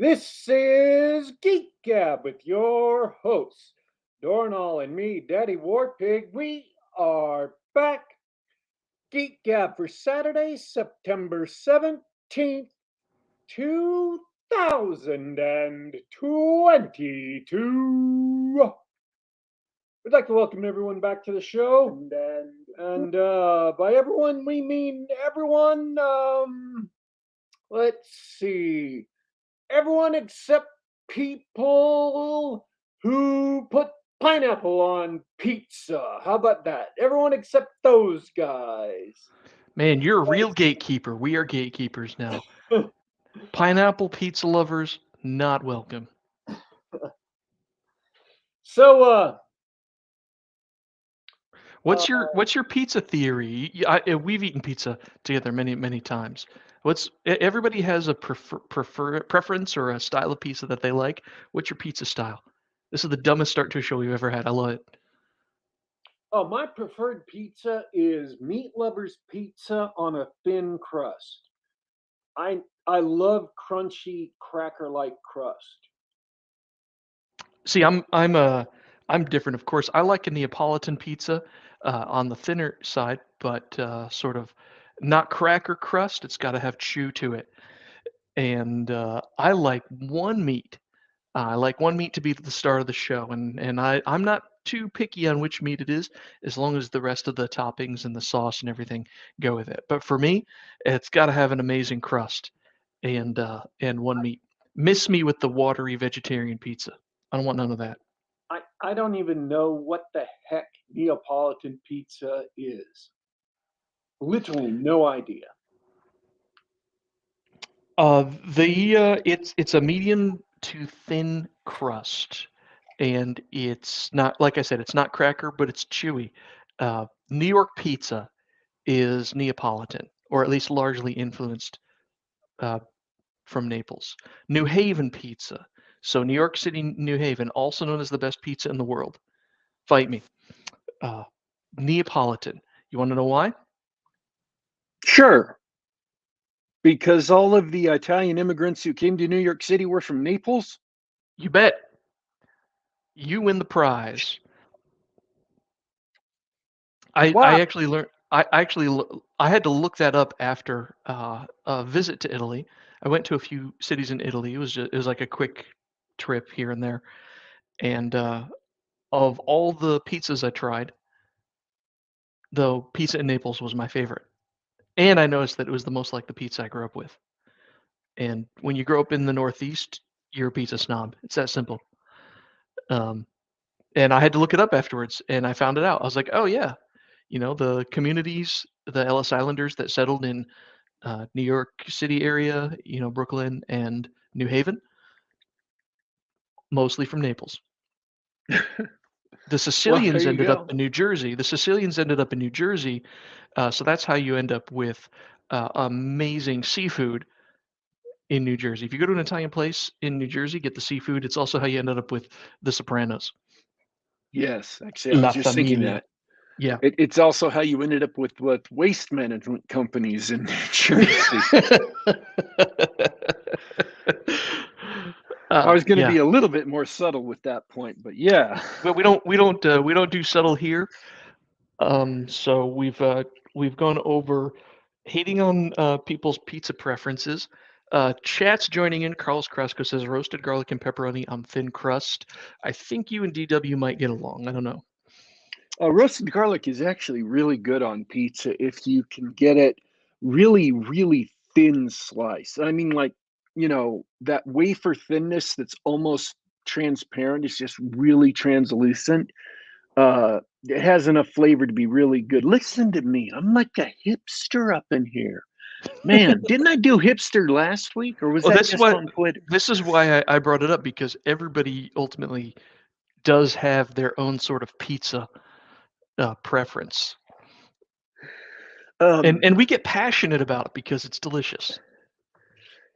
This is Geek Gab with your hosts, Dornall and me, Daddy Warpig. We are back. Geek Gab for Saturday, September 17th, 2022. We'd like to welcome everyone back to the show. And by everyone, we mean everyone. Let's see. Everyone except people who put pineapple on pizza. How about that? Everyone except those guys. Man, you're a real gatekeeper. We are gatekeepers now. Pineapple pizza lovers, not welcome. So, What's your pizza theory? We've eaten pizza together many times. Everybody has a preference or a style of pizza that they like. What's your pizza style? This is the dumbest start to a show we've ever had. I love it. my preferred pizza is Meat Lover's Pizza on a thin crust. I love crunchy cracker-like crust. See, I'm different, of course. I like a Neapolitan pizza on the thinner side, but sort of not cracker crust. It's got to have chew to it. And I like one meat. I like one meat to be the star of the show, and I'm not too picky on which meat it is, as long as the rest of the toppings and the sauce and everything go with it. But for me, it's got to have an amazing crust and one meat. Miss me with the watery vegetarian pizza. I don't want none of that. I don't even know what the heck Neapolitan pizza is. Literally no idea. It's a medium to thin crust, and it's not, like I said, it's not cracker, but it's chewy. New York pizza is Neapolitan, or at least largely influenced uh, from Naples. New Haven pizza, so New York City, New Haven, also known as the best pizza in the world. Fight me. Uh, Neapolitan. You want to know why? Sure, because all of the Italian immigrants who came to New York City were from Naples. You bet. You win the prize. Wow. I actually learned. I had to look that up after a visit to Italy. I went to a few cities in Italy. It was like a quick trip here and there. And of all the pizzas I tried, the pizza in Naples was my favorite. And I noticed that it was the most like the pizza I grew up with. And when you grow up in the Northeast, you're a pizza snob. It's that simple. Um, and I had to look it up afterwards, and I found it out. I was like, oh yeah, the communities, the Ellis Islanders that settled in New York City area, Brooklyn and New Haven, mostly from Naples. The Well, there Sicilians you ended up go. in New Jersey. So that's how you end up with amazing seafood in New Jersey. If you go to an Italian place in New Jersey, get the seafood. It's also how you ended up with The Sopranos, Yes, actually, I La was just thinking Familia. that. Yeah. It's also how you ended up with waste management companies in New Jersey. I was going to Yeah, be a little bit more subtle with that point, but yeah. but we don't do subtle here. So we've gone over hating on people's pizza preferences. Chat's joining in. Carlos Carrasco says roasted garlic and pepperoni on thin crust. I think you and DW might get along. I don't know. Roasted garlic is actually really good on pizza if you can get it really, really thin slice. I mean, like, that wafer thinness that's almost transparent. It's just really translucent. It has enough flavor to be really good. Listen to me. I'm like a hipster up in here. Man, didn't I do hipster last week, or was Well, that just on Twitter? this is why I brought it up, because everybody ultimately does have their own sort of pizza preference, Um, and we get passionate about it because it's delicious.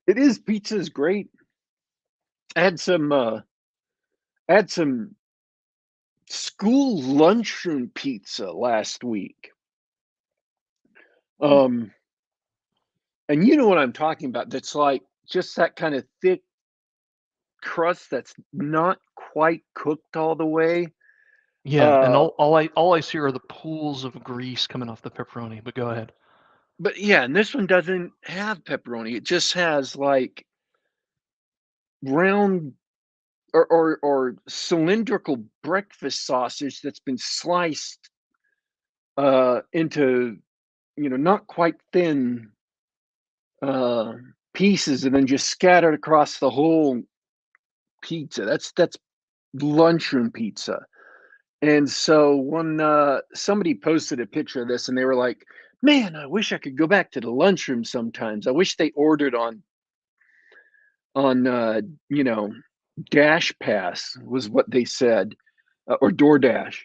it is pizza's great. I had some school lunchroom pizza last week. Um, and you know what I'm talking about. That's like just that kind of thick crust that's not quite cooked all the way. Yeah, and all I see are the pools of grease coming off the pepperoni. But go ahead. But yeah, and this one doesn't have pepperoni. It just has like round or cylindrical breakfast sausage that's been sliced into, not quite thin pieces and then just scattered across the whole pizza. That's lunchroom pizza. And so when somebody posted a picture of this and they were like, "Man, I wish I could go back to the lunchroom sometimes. I wish they ordered on Dash Pass," was what they said, or DoorDash.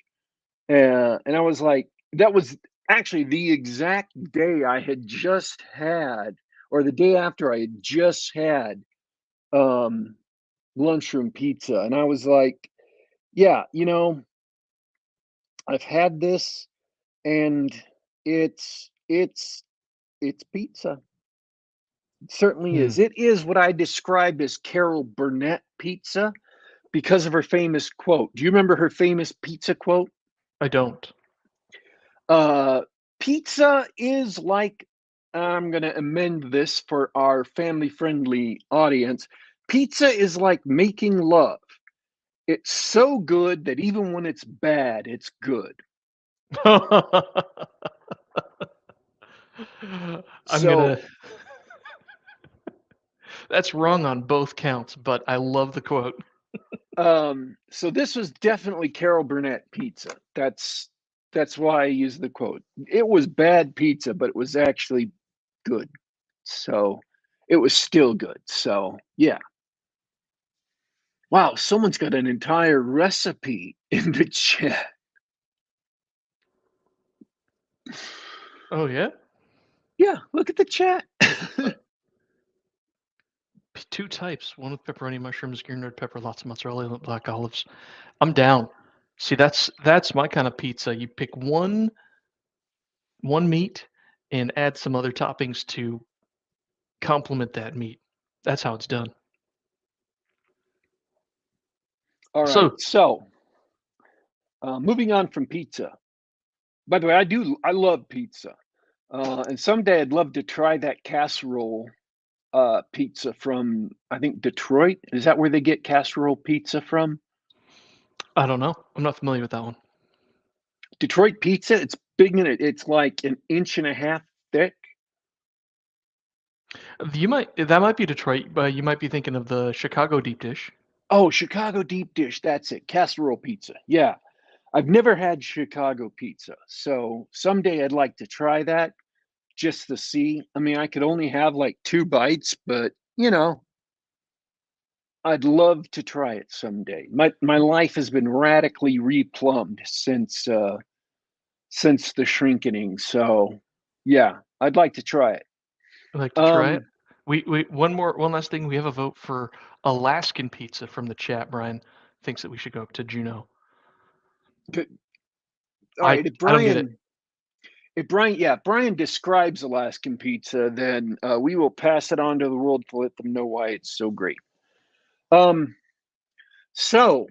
And I was like, that was actually the exact day I had just had, or the day after I had just had um, lunchroom pizza. And I was like, yeah, I've had this and it's pizza. It certainly Hmm. is. It is what I describe as Carol Burnett pizza because of her famous quote. Do you remember her famous pizza quote? I don't. Uh, Pizza is like, I'm going to amend this for our family friendly audience. Pizza is like making love. It's so good that even when it's bad, it's good. I'm gonna. So, That's wrong on both counts, but I love the quote. so this was definitely Carol Burnett pizza. That's why I use the quote. It was bad pizza, but it was actually good. So it was still good. So yeah. Wow, someone's got an entire recipe in the chat. Oh yeah. Yeah, look at the chat. Two types. One with pepperoni, mushrooms, green red pepper, lots of mozzarella, and black olives. I'm down. See, that's my kind of pizza. You pick one meat and add some other toppings to complement that meat. That's how it's done. All right, So, so moving on from pizza. By the way, I love pizza, and someday I'd love to try that casserole pizza from, I think, Detroit. Is that where they get casserole pizza from? I don't know. I'm not familiar with that one. Detroit pizza. It's big and it's like an inch and a half thick. That might be Detroit, but you might be thinking of the Chicago deep dish. Oh, Chicago deep dish. That's it. Casserole pizza. Yeah. I've never had Chicago pizza. So someday I'd like to try that just to see. I mean, I could only have like 2 bites, but I'd love to try it someday. My life has been radically replumbed since the shrinking. So yeah, I'd like to try it. I'd like to try it. Um One last thing. We have a vote for Alaskan pizza from the chat. Brian thinks that we should go up to Juneau. all I right, I don't get it. If Brian describes Alaskan pizza, then we will pass it on to the world to let them know why it's so great. So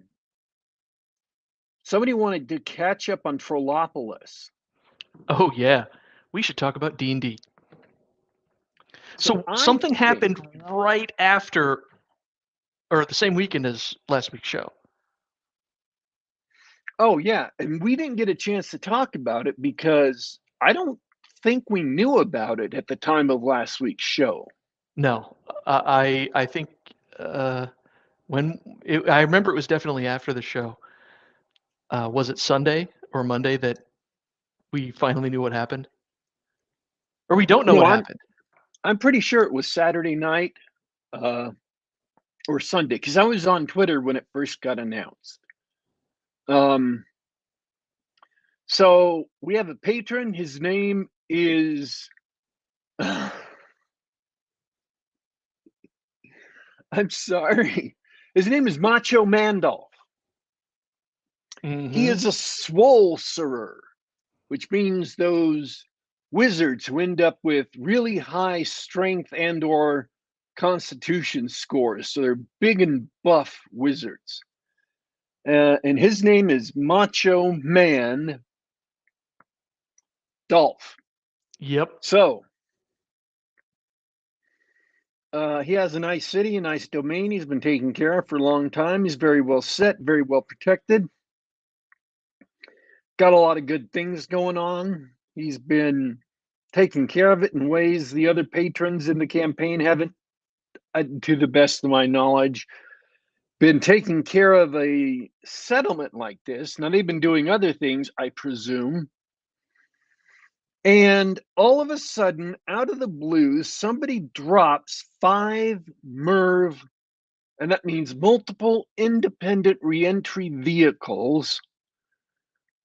somebody wanted to catch up on Trollopolis. Oh yeah, we should talk about D&D. So So I something think, happened right after, or the same weekend as last week's show. oh yeah, and we didn't get a chance to talk about it because I don't think we knew about it at the time of last week's show. No, I think I remember it was definitely after the show. Was it Sunday or Monday that we finally knew what happened? Or we don't know No, what I'm happened? I'm pretty sure it was Saturday night uh, or Sunday because I was on Twitter when it first got announced. Um, so we have a patron. His name is. I'm sorry. His name is Macho Mandolf. He Mm-hmm. is a swolcerer, which means those wizards who end up with really high strength and or Constitution scores, so they're big and buff wizards. And his name is Macho Man Dolph. Yep. So he has a nice city, a nice domain. He's been taken care of for a long time. He's very well set, very well protected. Got a lot of good things going on. He's been taking care of it in ways the other patrons in the campaign haven't, to the best of my knowledge, been taking care of a settlement like this. Now, they've been doing other things, I presume. And all of a sudden, out of the blue, somebody drops 5 MERV, and that means multiple independent reentry vehicles.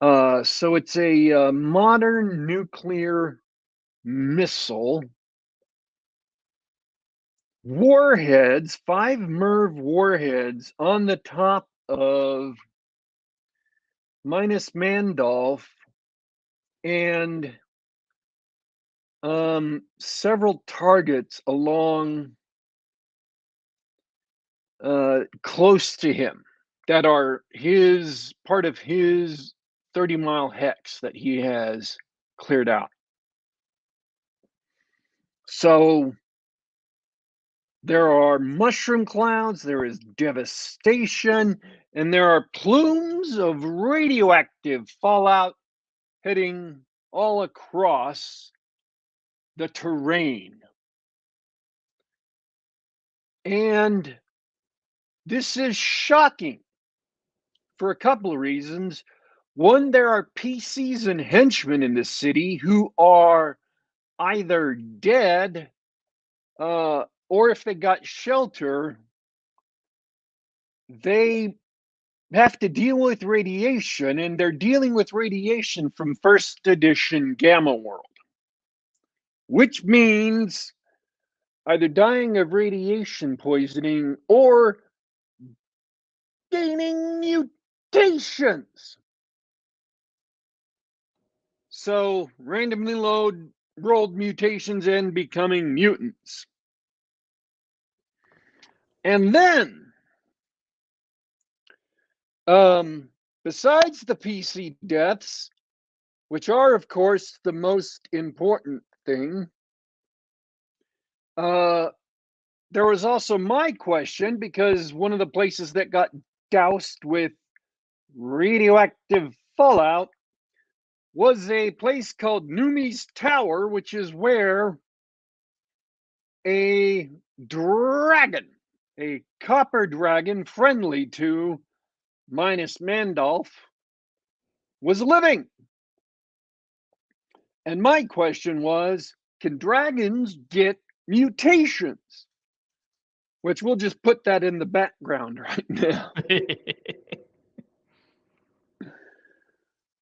So it's a modern nuclear missile. Warheads, 5 MERV warheads on the top of Minus Mandolph, and several targets along close to him that are his part of his 30-mile hex that he has cleared out. So there are mushroom clouds, there is devastation, and there are plumes of radioactive fallout heading all across the terrain. And this is shocking for a couple of reasons. One, there are PCs and henchmen in the city who are either dead or if they got shelter, they have to deal with radiation, and they're dealing with radiation from first edition Gamma World, which means either dying of radiation poisoning or gaining mutations. So randomly rolled mutations and becoming mutants. And then, besides the PC deaths, which are, of course, the most important thing, there was also my question, because one of the places that got doused with radioactive fallout was a place called Numi's Tower, which is where a dragon, a copper dragon friendly to Minus Mandolph, was living. And my question was, can dragons get mutations? Which we'll just put that in the background right now.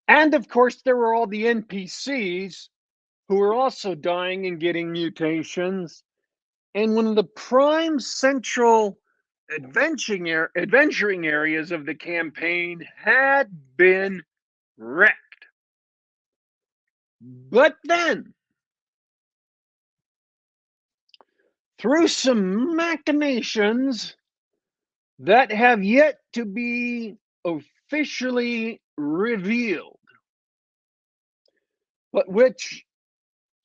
And of course, there were all the NPCs who were also dying and getting mutations. And one of the prime central adventuring areas of the campaign had been wrecked. But then, through some machinations that have yet to be officially revealed, but which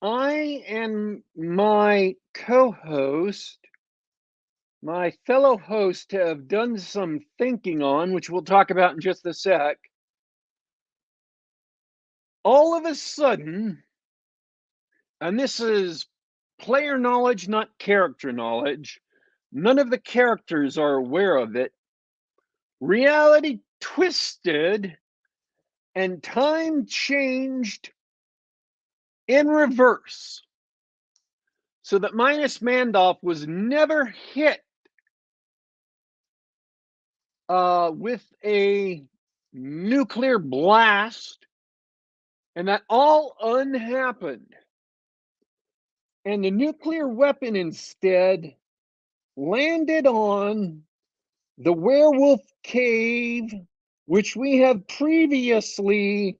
I and my co-host, my fellow host, have done some thinking on, which we'll talk about in just a sec, all of a sudden, and this is player knowledge, not character knowledge, none of the characters are aware of it, reality twisted and time changed in reverse, so that Minus Mandolph was never hit with a nuclear blast, and that all unhappened. And the nuclear weapon instead landed on the werewolf cave, which we have previously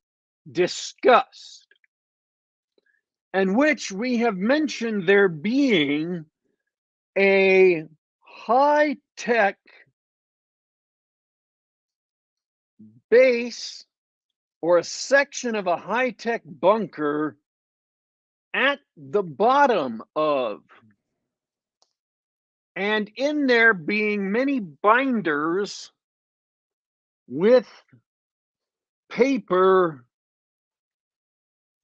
discussed, and which we have mentioned there being a high-tech base or a section of a high-tech bunker at the bottom of, and in there being many binders with paper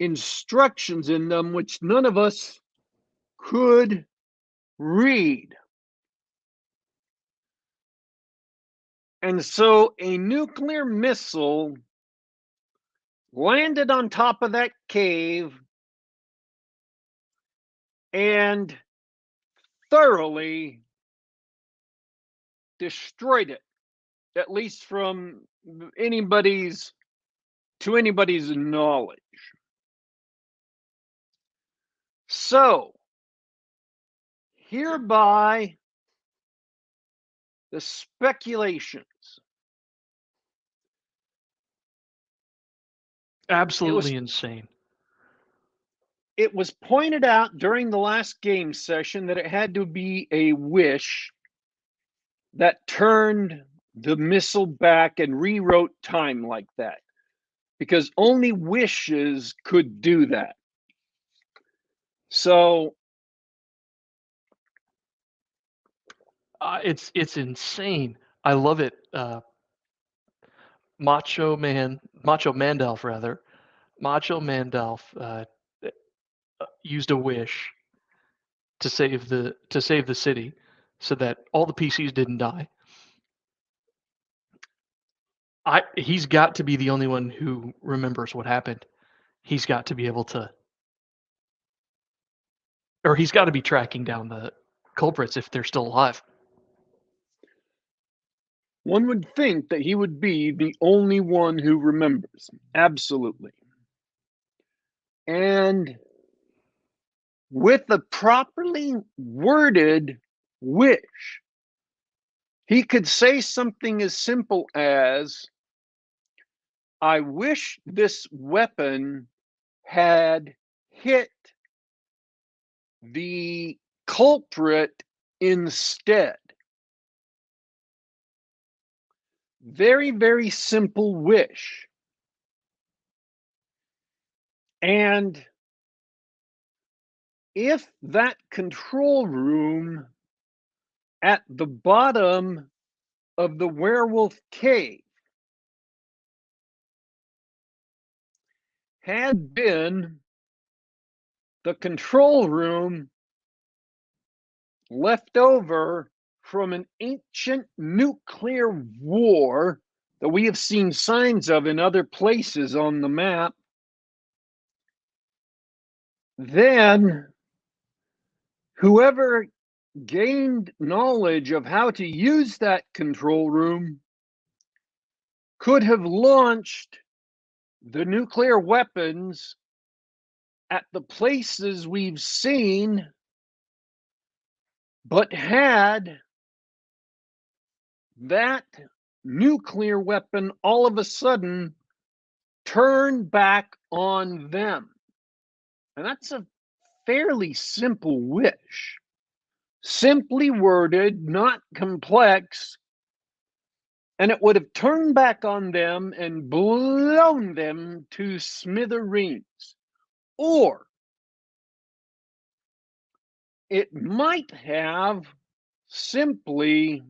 instructions in them, which none of us could read. And so a nuclear missile landed on top of that cave and thoroughly destroyed it, at least from anybody's knowledge. So hereby the speculations. Absolutely insane. It was pointed out during the last game session that it had to be a wish that turned the missile back and rewrote time like that, because only wishes could do that. So it's insane. I love it. Macho Mandalf rather. Macho Mandalf used a wish to save the city, so that all the PCs didn't die. He's got to be the only one who remembers what happened. He's got to be able to, or he's got to be tracking down the culprits if they're still alive. one would think that he would be the only one who remembers. Absolutely. And with a properly worded wish, he could say something as simple as, I wish this weapon had hit the culprit instead. Very, very simple wish. And if that control room at the bottom of the werewolf cave had been the control room left over from an ancient nuclear war that we have seen signs of in other places on the map, then whoever gained knowledge of how to use that control room could have launched the nuclear weapons at the places we've seen, but had that nuclear weapon all of a sudden turn back on them. And that's a fairly simple wish. Simply worded, not complex, and it would have turned back on them and blown them to smithereens. Or it might have simply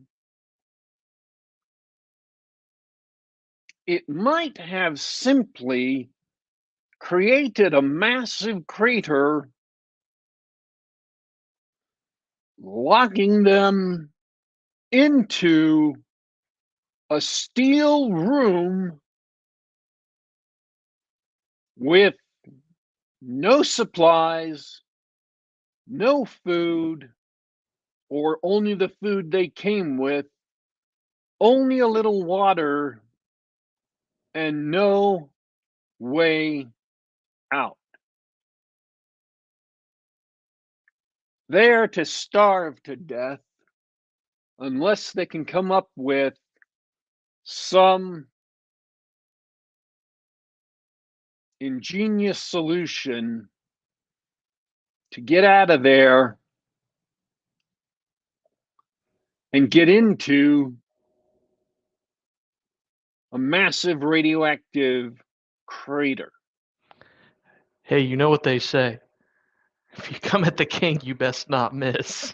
created a massive crater, locking them into a steel room with no supplies, no food, or only the food they came with, only a little water, and no way out. There to starve to death unless they can come up with some ingenious solution to get out of there and get into a massive radioactive crater. Hey, you know what they say. If you come at the king, you best not miss.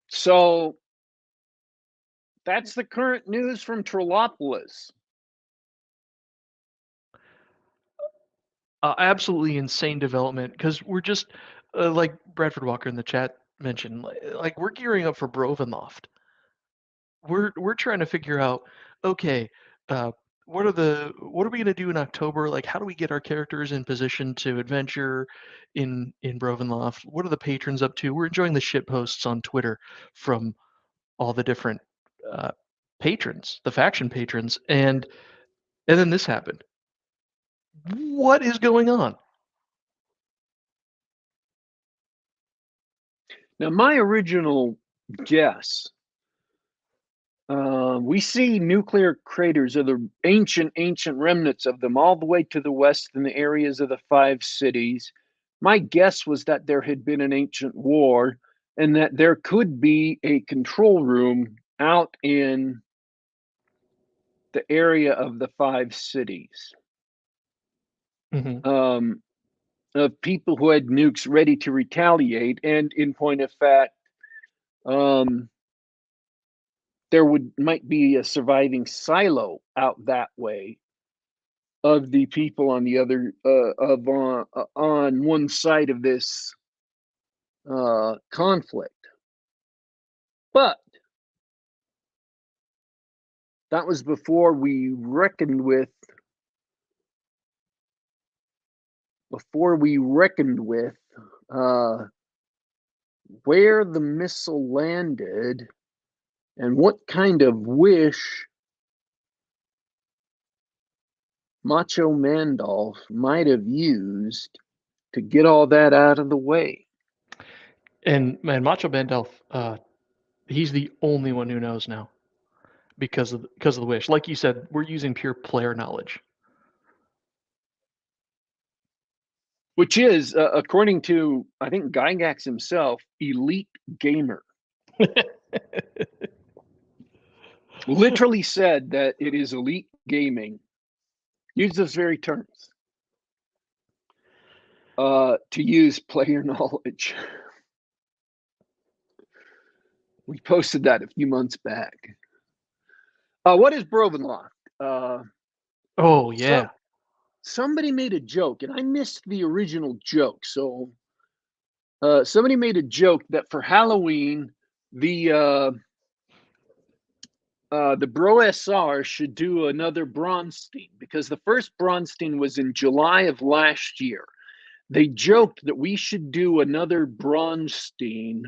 So that's the current news from Trollopolis. Absolutely insane development because we're just like Bradford Walker in the chat mentioned, like we're gearing up for Brovenloft. We're trying to figure out, okay, uh, what are we gonna do in October? Like, how do we get our characters in position to adventure in Brovenloft? What are the patrons up to? We're enjoying the shit posts on Twitter from all the different uh, patrons, the faction patrons, and then this happened. What is going on? Now, my original guess, we see nuclear craters, or the ancient remnants of them, all the way to the west in the areas of the 5 cities. My guess was that there had been an ancient war and that there could be a control room out in the area of the 5 cities. Mm-hmm. Of people who had nukes ready to retaliate, and in point of fact, there might be a surviving silo out that way of the people on the other on one side of this conflict. But that was before we reckoned with where the missile landed and what kind of wish Macho Mandolf might have used to get all that out of the way. And Macho Bandel, he's the only one who knows now because of the wish. Like you said, we're using pure player knowledge. Which is, according to, I think, Gygax himself, elite gamer. Literally said that it is elite gaming. Use those very terms. To use player knowledge. We posted that a few months back. What is Brovenloft? Oh, yeah. Somebody made a joke, and I missed the original joke. So somebody made a joke that for Halloween, the Bro SR should do another Bronstein, because the first Bronstein was in July of last year. They joked that we should do another Bronstein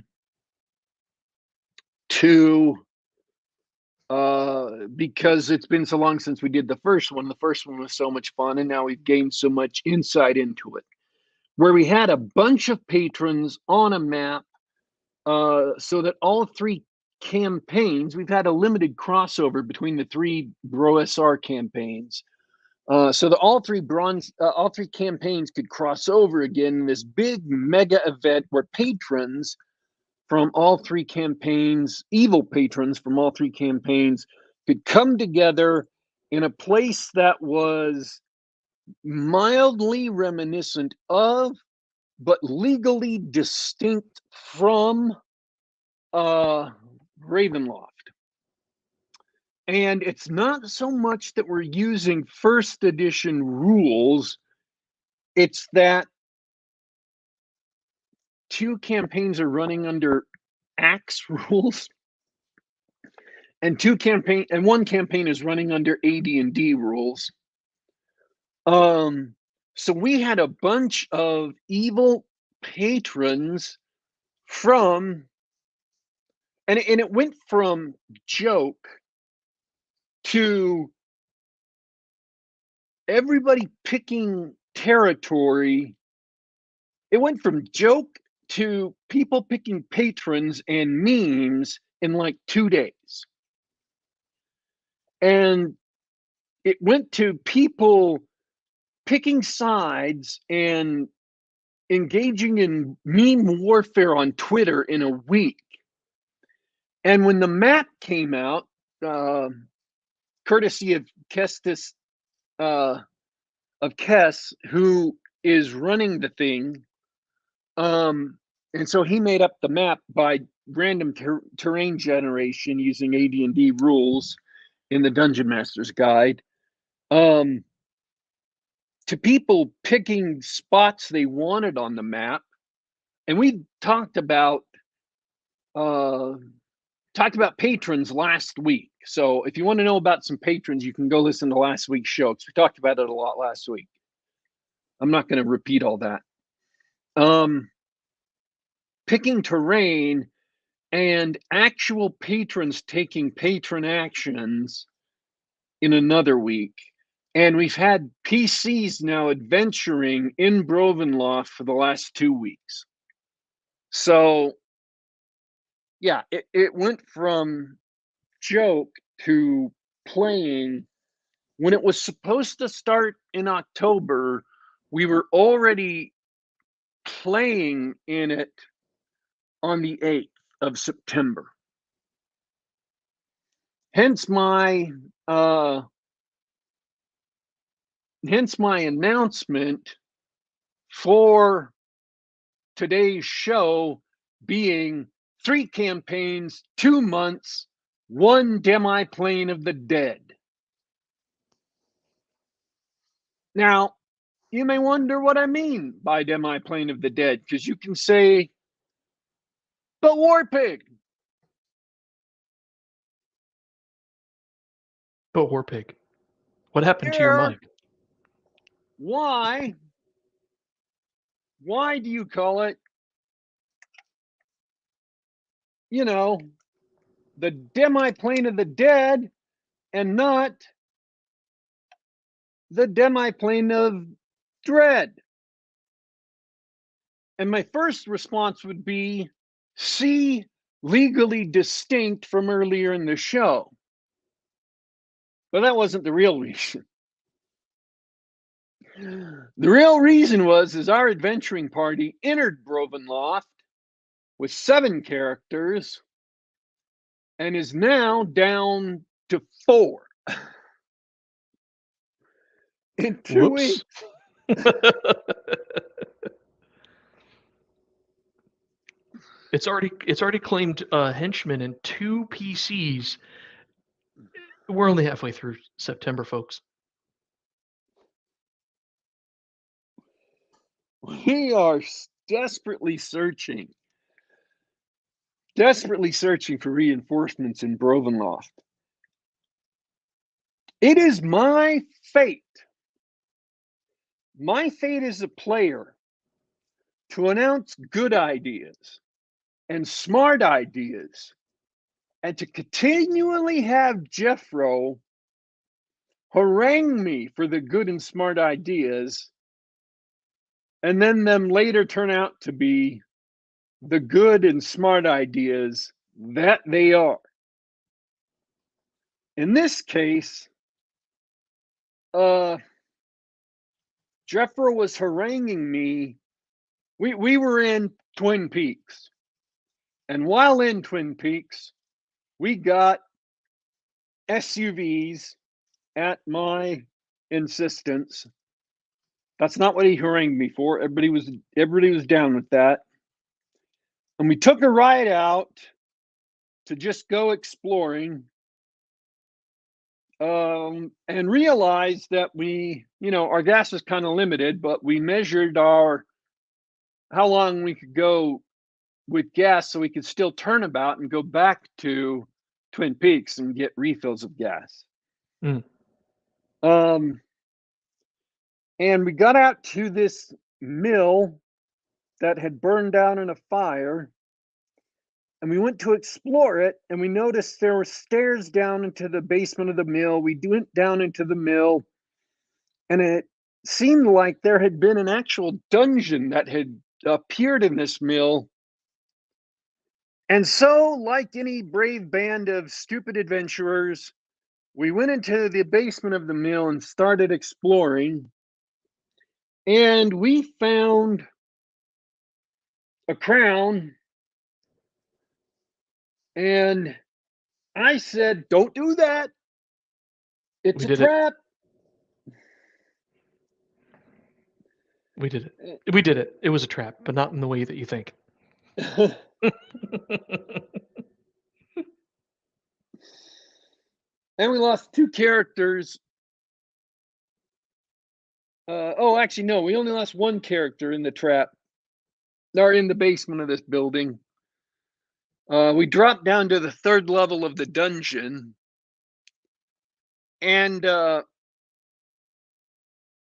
because it's been so long since we did the first one. The first one was so much fun, and now we've gained so much insight into it. Where we had a bunch of patrons on a map, so that all 3 campaigns, we've had a limited crossover between the 3 Bro SR campaigns, so that all 3 campaigns could cross over again in this big mega event where patrons from all 3 campaigns, evil patrons from all 3 campaigns, could come together in a place that was mildly reminiscent of, but legally distinct from, Ravenloft. And it's not so much that we're using first edition rules, it's that 2 campaigns are running under Axe rules, and 1 campaign is running under AD&D rules. So we had a bunch of evil patrons from, and it went from joke to everybody picking territory. It went from joke to people picking patrons and memes in like 2 days. And it went to people picking sides and engaging in meme warfare on Twitter in a week. And when the map came out, courtesy of Kestis, of Kess, who is running the thing, and so he made up the map by random terrain generation using AD&D rules in the Dungeon Master's Guide. To people picking spots they wanted on the map, and we talked about patrons last week. So if you want to know about some patrons, you can go listen to last week's show because we talked about it a lot last week. I'm not going to repeat all that. Picking terrain and actual patrons taking patron actions in another week. And we've had PCs now adventuring in Brovenloft for the last 2 weeks. So, yeah, it went from joke to playing. When it was supposed to start in October, we were already playing in it on the 8th of September. Hence my announcement for today's show being 3 campaigns, 2 months, 1 demi-plane of the dead. Now, you may wonder what I mean by demi-plane of the dead, because you can say, but Warpig. But Warpig, what happened to your mic? Why do you call it, the demi-plane of the dead and not the demi-plane of dread? And my first response would be, see, legally distinct from earlier in the show. But that wasn't the real reason. The real reason was our adventuring party entered Brovenloft with 7 characters and is now down to 4 in 2 weeks. It's already claimed henchmen and 2 PCs. We're only halfway through September, folks. We are desperately searching for reinforcements in Brovenloft. It is my fate as a player to announce good ideas and smart ideas, and to continually have Jeffro harangue me for the good and smart ideas, and then them later turn out to be the good and smart ideas that they are. In this case, Jeffro was haranguing me. We were in Twin Peaks. And while in Twin Peaks, we got SUVs at my insistence. That's not what he harangued me for. Everybody was down with that. And we took a ride out to just go exploring, and realized that our gas was kind of limited, but we measured how long we could go with gas so we could still turn about and go back to Twin Peaks and get refills of gas. Mm. And we got out to this mill that had burned down in a fire, and we went to explore it, and we noticed there were stairs down into the basement of the mill. We went down into the mill, and it seemed like there had been an actual dungeon that had appeared in this mill. And so, like any brave band of stupid adventurers, we went into the basement of the mill and started exploring. And we found a crown, and I said, "Don't do that. It's We a did it. trap." We did it. We did it. It was a trap, but not in the way that you think. And we lost 2 characters. Oh, actually, no, we only lost 1 character in the trap, or in the basement of this building. We dropped down to the 3rd level of the dungeon, and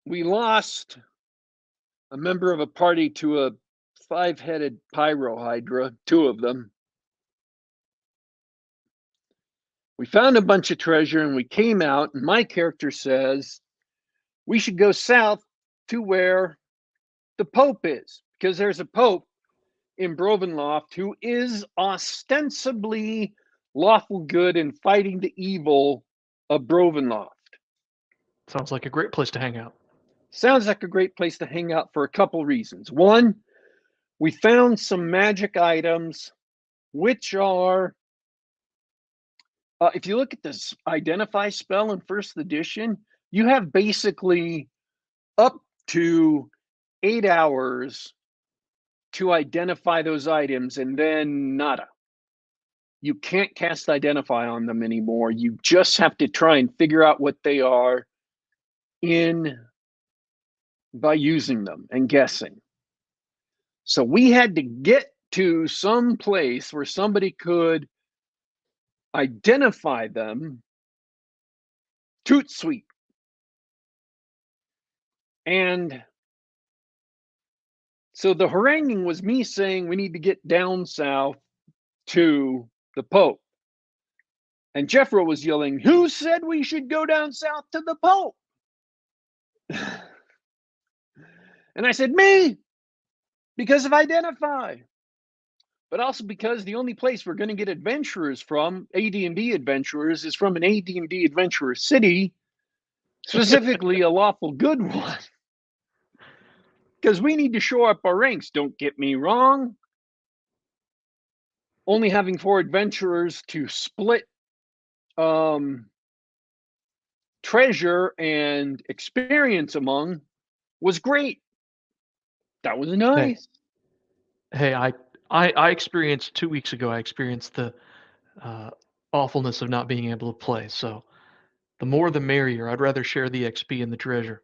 we lost a member of a party to a 5-headed pyro hydra, 2 of them. We found a bunch of treasure, and we came out, and my character says we should go south to where the Pope is, because there's a Pope in Brovenloft who is ostensibly lawful good and fighting the evil of Brovenloft. Sounds like a great place to hang out. Sounds like a great place to hang out for a couple reasons. One, we found some magic items, which are, if you look at this identify spell in 1st edition, you have basically up to 8 hours to identify those items, and then nada. You can't cast identify on them anymore. You just have to try and figure out what they are by using them and guessing. So we had to get to some place where somebody could identify them. Toot sweet. And so the haranguing was me saying we need to get down south to the Pope. And Jeffro was yelling, "Who said we should go down south to the Pope?" And I said, "Me, because of identify. But also because the only place we're going to get adventurers from, AD&D adventurers, is from an AD&D adventurer city, specifically a lawful good one. Because we need to shore up our ranks, don't get me wrong. Only having 4 adventurers to split treasure and experience among was great. That was nice. Hey, I experienced 2 weeks ago. I experienced the awfulness of not being able to play. So the more the merrier. I'd rather share the XP and the treasure.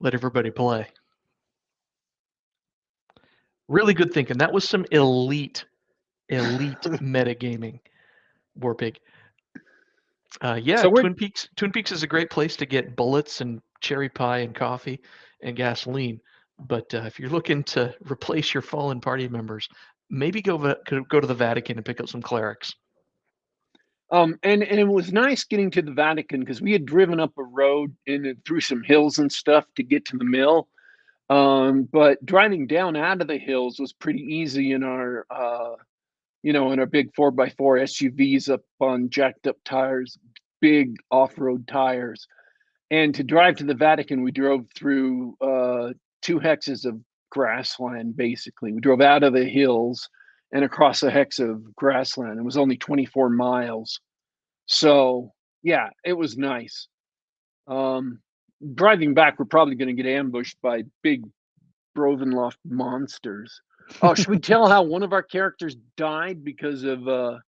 Let everybody play. Really good thinking. That was some elite metagaming, Warpig. Yeah, So Twin Peaks is a great place to get bullets and cherry pie and coffee and gasoline. But if you're looking to replace your fallen party members, maybe go to the Vatican and pick up some clerics. and it was nice getting to the Vatican because we had driven up a road through some hills and stuff to get to the mill. But driving down out of the hills was pretty easy in our in our big 4x4 SUVs up on jacked up tires, big off-road tires. And to drive to the Vatican, we drove through 2 hexes of grassland, basically. We drove out of the hills and across a hex of grassland. It was only 24 miles. So, yeah, it was nice. Driving back, we're probably going to get ambushed by big Brovenloft monsters. Oh, should we tell how one of our characters died because our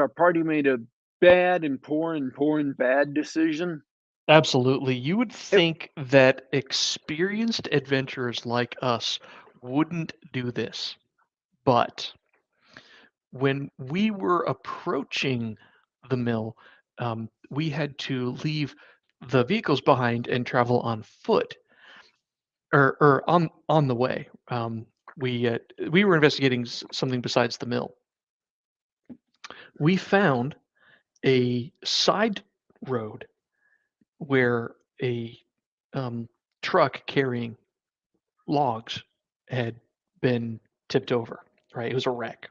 party made a bad and poor and bad decision? Absolutely. You would think that experienced adventurers like us wouldn't do this. But when we were approaching the mill, we had to leave the vehicles behind and travel on foot, or on the way. We were investigating something besides the mill. We found a side road where a truck carrying logs had been tipped over. Right, it was a wreck.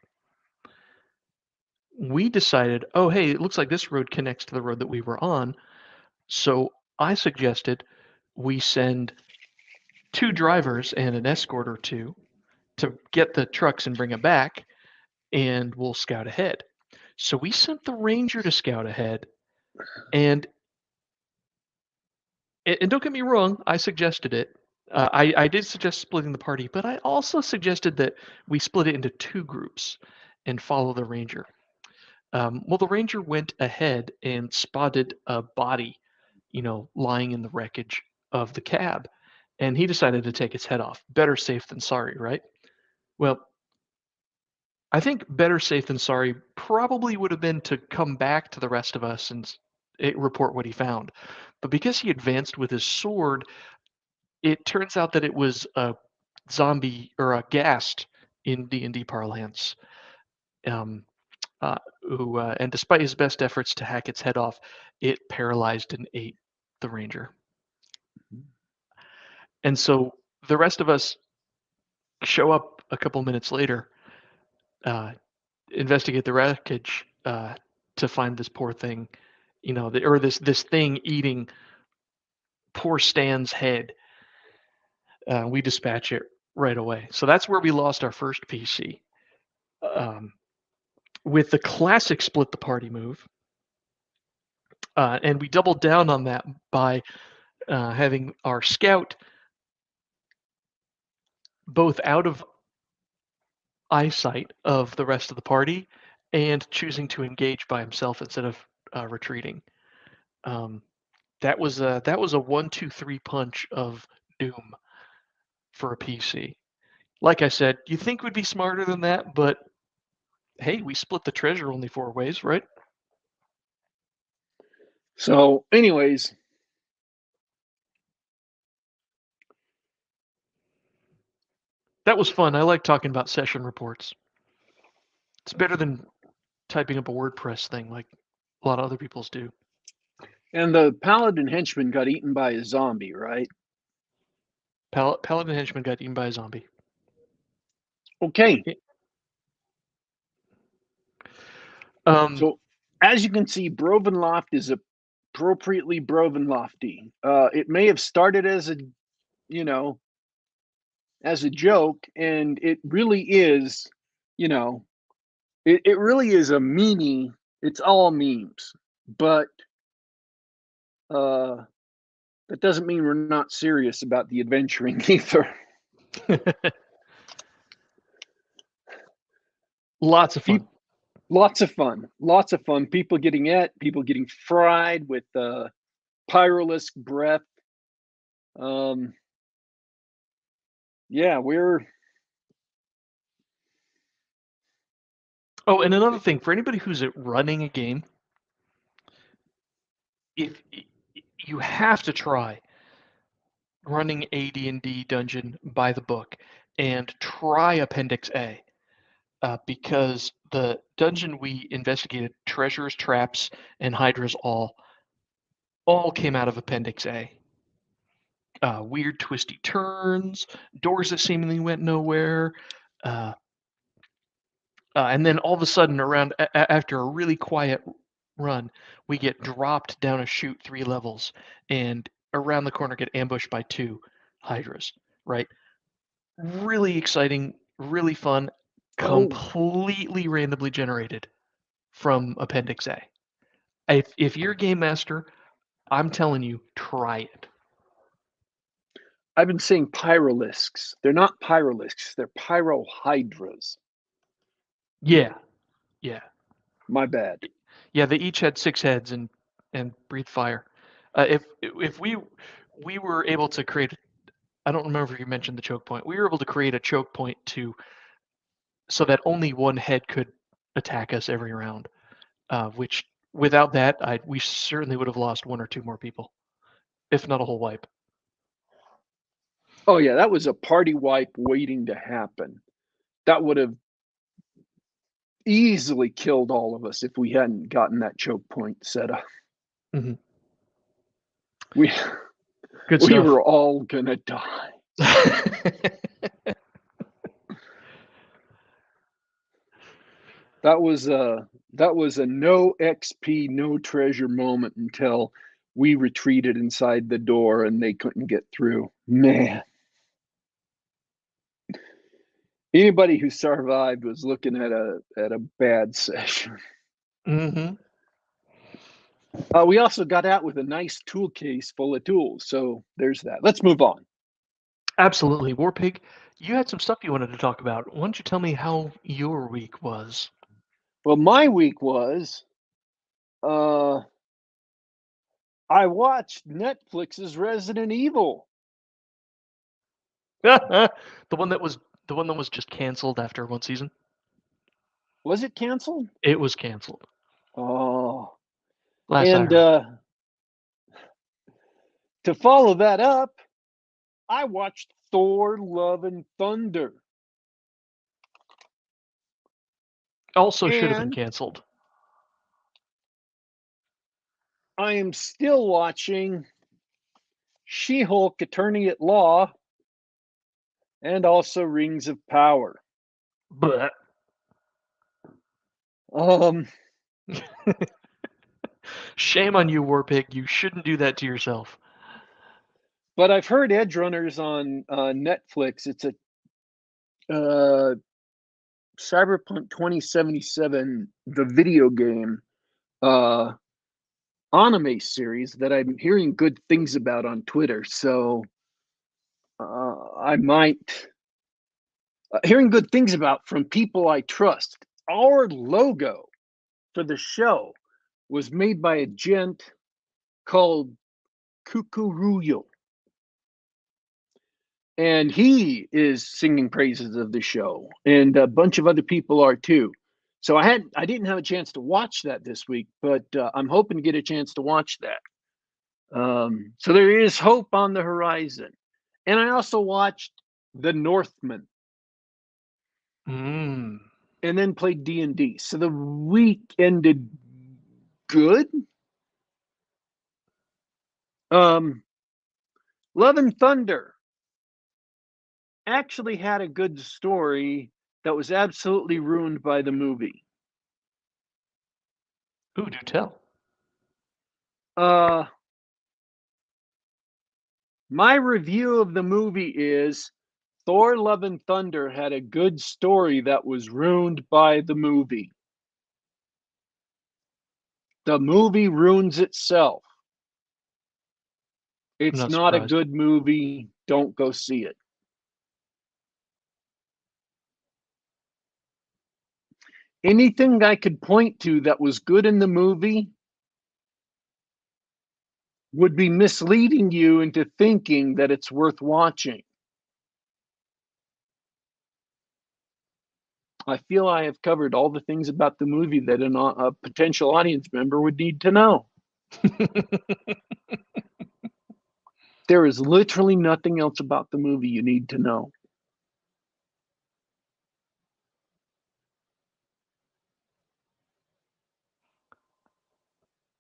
We decided, oh, hey, it looks like this road connects to the road that we were on. So I suggested we send 2 drivers and an escort or 2 to get the trucks and bring them back, and we'll scout ahead. So we sent the ranger to scout ahead, and don't get me wrong, I suggested it. I did suggest splitting the party, but I also suggested that we split it into 2 groups and follow the ranger. Well, the ranger went ahead and spotted a body, lying in the wreckage of the cab, and he decided to take its head off. Better safe than sorry, right? Well, I think better safe than sorry probably would have been to come back to the rest of us and report what he found. But because he advanced with his sword, it turns out that it was a zombie or a ghast in D&D parlance. Um, and despite his best efforts to hack its head off, it paralyzed and ate the ranger. And so the rest of us show up a couple minutes later, investigate the wreckage to find this poor thing, or this thing eating poor Stan's head. We dispatch it right away. So that's where we lost our first PC. With the classic split the party move, and we doubled down on that by having our scout both out of eyesight of the rest of the party and choosing to engage by himself instead of retreating. That was a 1-2-3 punch of doom for a PC. Like I said, you think we'd be smarter than that, but hey, we split the treasure only 4 ways, right? So, anyways, that was fun. I like talking about session reports. It's better than typing up a WordPress thing like a lot of other people's do. and the paladin henchman got eaten by a zombie, right? Paladin henchman got eaten by a zombie. Okay. So, as you can see, Brovenloft is appropriately Brovenlofty. It may have started as a, as a joke, and it really is, it really is a meme. It's all memes, but that doesn't mean we're not serious about the adventuring either. Lots of fun. Lots of fun. People getting people getting fried with pyrolisk breath. Yeah, we're. Oh, and another thing for anybody who's running a game, if you have to try running AD&D dungeon by the book and try Appendix A, because the dungeon we investigated, treasures, traps, and hydras all came out of Appendix A. Weird twisty turns, doors that seemingly went nowhere, and then all of a sudden, after a really quiet run, we get dropped down a chute 3 levels, and around the corner get ambushed by 2 hydras. Right? Really exciting, really fun, completely randomly generated from Appendix A. If you're a game master, I'm telling you, try it. I've been saying pyrolisks. They're not pyrolisks. They're pyrohydras. Yeah. My bad. Yeah, they each had 6 heads and breathed fire. If we were able to create, I don't remember if you mentioned the choke point. We were able to create a choke point so that only one head could attack us every round. Which without that, we certainly would have lost 1 or 2 more people, if not a whole wipe. Oh yeah, that was a party wipe waiting to happen. That would have easily killed all of us if we hadn't gotten that choke point set up. Mm-hmm. We stuff. Were all gonna die. That was a no XP, no treasure moment until we retreated inside the door and they couldn't get through. Man. Anybody who survived was looking at a bad session. Mm-hmm. We also got out with a nice tool case full of tools. So there's that. Let's move on. Absolutely. Warpig, you had some stuff you wanted to talk about. Why don't you tell me how your week was? Well, my week was I watched Netflix's Resident Evil. the one that was just canceled after one season. Was it canceled? It was canceled. Oh. Last I And heard. to follow that up, I watched Thor: Love and Thunder. Also should have been And canceled. I am still watching She-Hulk: Attorney at Law and also Rings of Power. But shame on you, Warpig. You shouldn't do that to yourself. But I've heard Edge Runners on Netflix. It's a Cyberpunk 2077, the video game anime series that I'm hearing good things about on Twitter. So I might hearing good things about from people I trust. Our logo for the show was made by a gent called Kukuruyo. And he is singing praises of the show, and a bunch of other people are too. So I didn't have a chance to watch that this week, but I'm hoping to get a chance to watch that. So there is hope on the horizon. And I also watched The Northman, Mm. and then played D&D. So the week ended good. Love and Thunder actually had a good story that was absolutely ruined by the movie. Ooh, do tell. My review of the movie is Thor: Love and Thunder had a good story that was ruined by the movie. The movie ruins itself. I'm It's not not a surprised. good movie. Don't go see it. Anything I could point to that was good in the movie would be misleading you into thinking that it's worth watching. I feel I have covered all the things about the movie that a potential audience member would need to know. There is literally nothing else about the movie you need to know.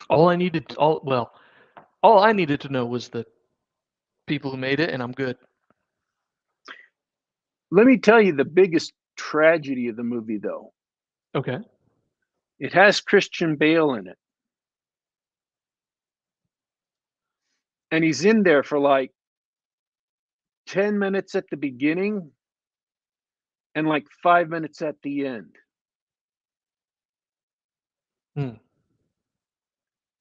all I needed to know was the people who made it, and I'm good. Let me tell you the biggest tragedy of the movie, though. Okay. It has Christian Bale in it. And he's in there for like 10 minutes at the beginning and like 5 minutes at the end. Hmm.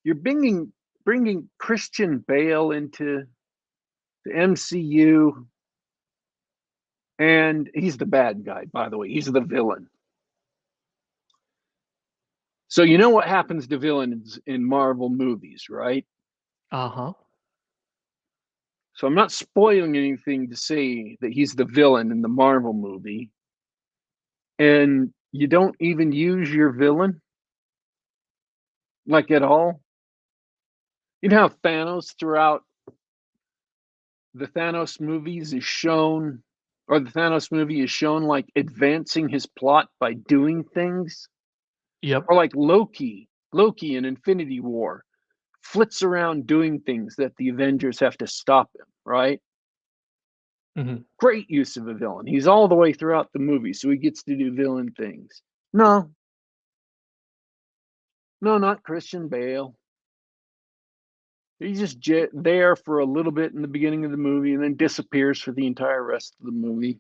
You're bringing Christian Bale into the MCU, and he's the bad guy, by the way. He's the villain. So you know what happens to villains in Marvel movies, right? Uh-huh. So I'm not spoiling anything to say that he's the villain in the Marvel movie. And you don't even use your villain, like, at all. You know how Thanos throughout the Thanos movies is shown, or the Thanos movie is shown like advancing his plot by doing things? Yep. Or like Loki in Infinity War flits around doing things that the Avengers have to stop him, right? Mm-hmm. Great use of a villain. He's all the way throughout the movie, so he gets to do villain things. No, not Christian Bale. He's just there for a little bit in the beginning of the movie and then disappears for the entire rest of the movie.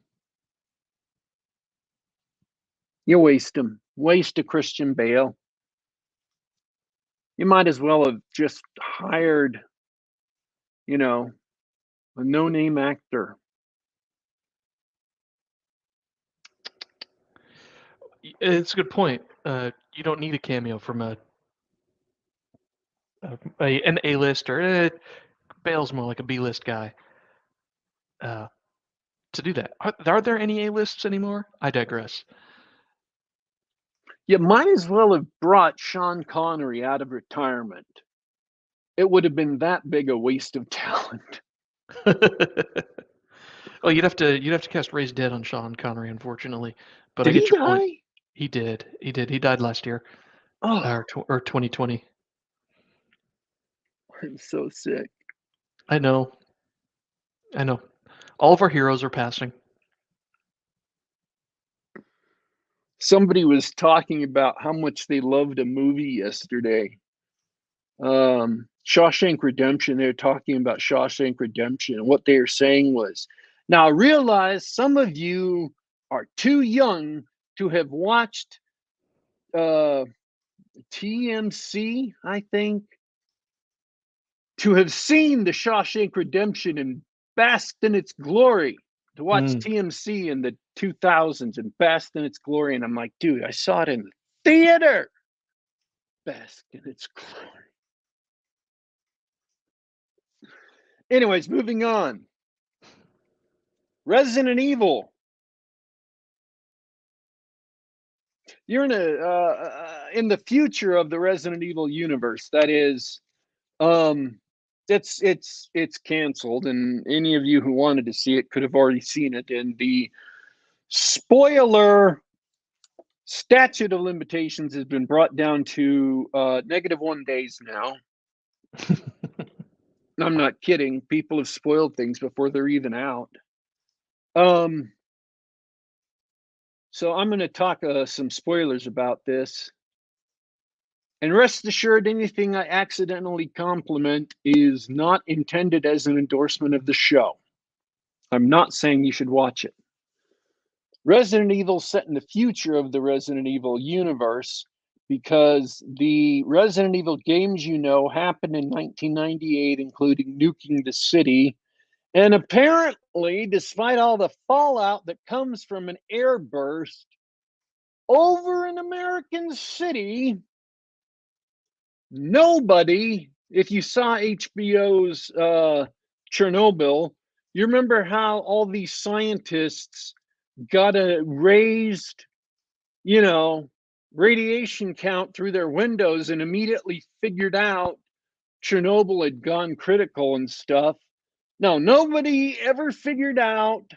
You waste him. Waste a Christian Bale. You might as well have just hired, a no-name actor. It's a good point. You don't need a cameo from an A-lister. Bale's more like a B-list guy. To do that. Are there any A-lists anymore? I digress. You might as well have brought Sean Connery out of retirement. It would have been that big a waste of talent. Well, you'd have to cast Raise Dead on Sean Connery, unfortunately. But I Did get he your die? point. He did. He died last year, Oh, or 2020. I'm so sick. I know. All of our heroes are passing. Somebody was talking about how much they loved a movie yesterday. Shawshank Redemption. They were talking about Shawshank Redemption, and what they were saying was, now I realize some of you are too young to have watched TMC, I think, to have seen the Shawshank Redemption and basked in its glory, to watch TMC in the 2000s and basked in its glory. And I'm like, dude, I saw it in the theater. Basked in its glory. Anyways, moving on. Resident Evil. You're in the future of the Resident Evil universe. That is, it's canceled, and any of you who wanted to see it could have already seen it. And the spoiler statute of limitations has been brought down to -1 days now. I'm not kidding. People have spoiled things before they're even out. So I'm going to talk some spoilers about this. And rest assured, anything I accidentally compliment is not intended as an endorsement of the show. I'm not saying you should watch it. Resident Evil set in the future of the Resident Evil universe because the Resident Evil games happened in 1998, including nuking the city. And apparently, despite all the fallout that comes from an airburst over an American city, nobody, if you saw HBO's Chernobyl, you remember how all these scientists got a raised, radiation count through their windows and immediately figured out Chernobyl had gone critical and stuff. No, nobody ever figured out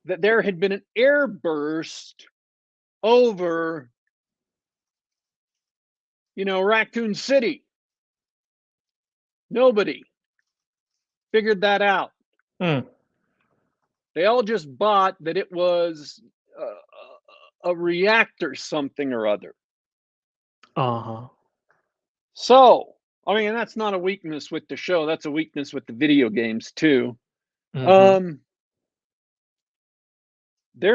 that there had been an airburst over, Raccoon City. Nobody figured that out. They all just bought that it was a reactor something or other. So, that's not a weakness with the show. That's a weakness with the video games too. They're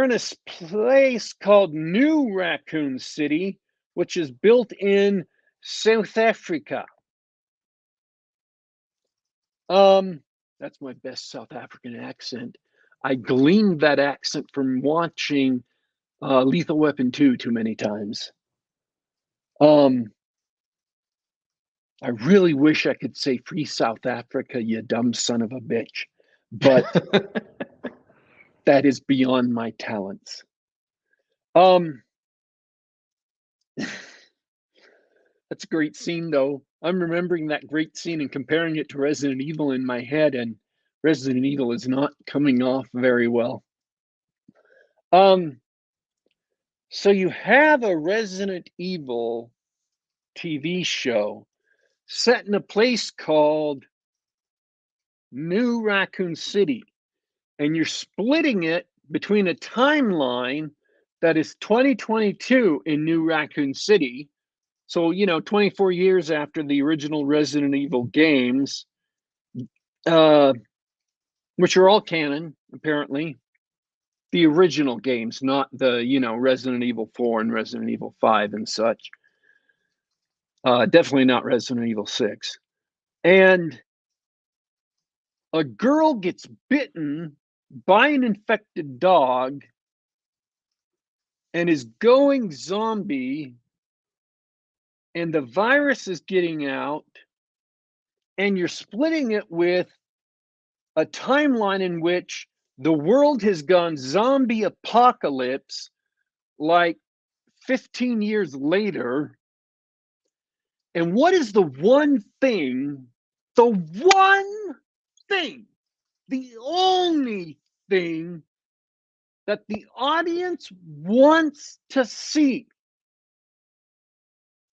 in a place called New Raccoon City, which is built in South Africa. That's my best South African accent. I gleaned that accent from watching Lethal Weapon 2 too many times. I really wish I could say Free South Africa, you dumb son of a bitch, but that is beyond my talents. That's a great scene, though. I'm remembering that great scene and comparing it to Resident Evil in my head, and Resident Evil is not coming off very well. So you have a Resident Evil TV show set in a place called New Raccoon City, and you're splitting it between a timeline that is 2022 in New Raccoon City. So, 24 years after the original Resident Evil games, which are all canon, apparently. The original games, not the, Resident Evil 4 and Resident Evil 5 and such. Definitely not Resident Evil 6. And a girl gets bitten by an infected dog and is going zombie, and the virus is getting out, and you're splitting it with a timeline in which the world has gone zombie apocalypse like 15 years later. And what is the one thing, the only thing that the audience wants to see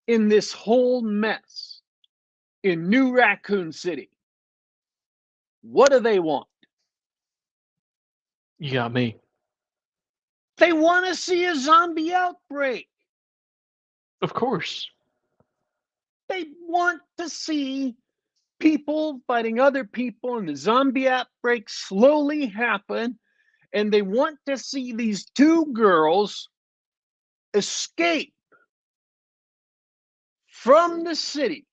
in this whole mess in New Raccoon City? What do they want? You got me. They want to see a zombie outbreak. Of course. They want to see people fighting other people and the zombie outbreak slowly happen. And they want to see these two girls escape from the city,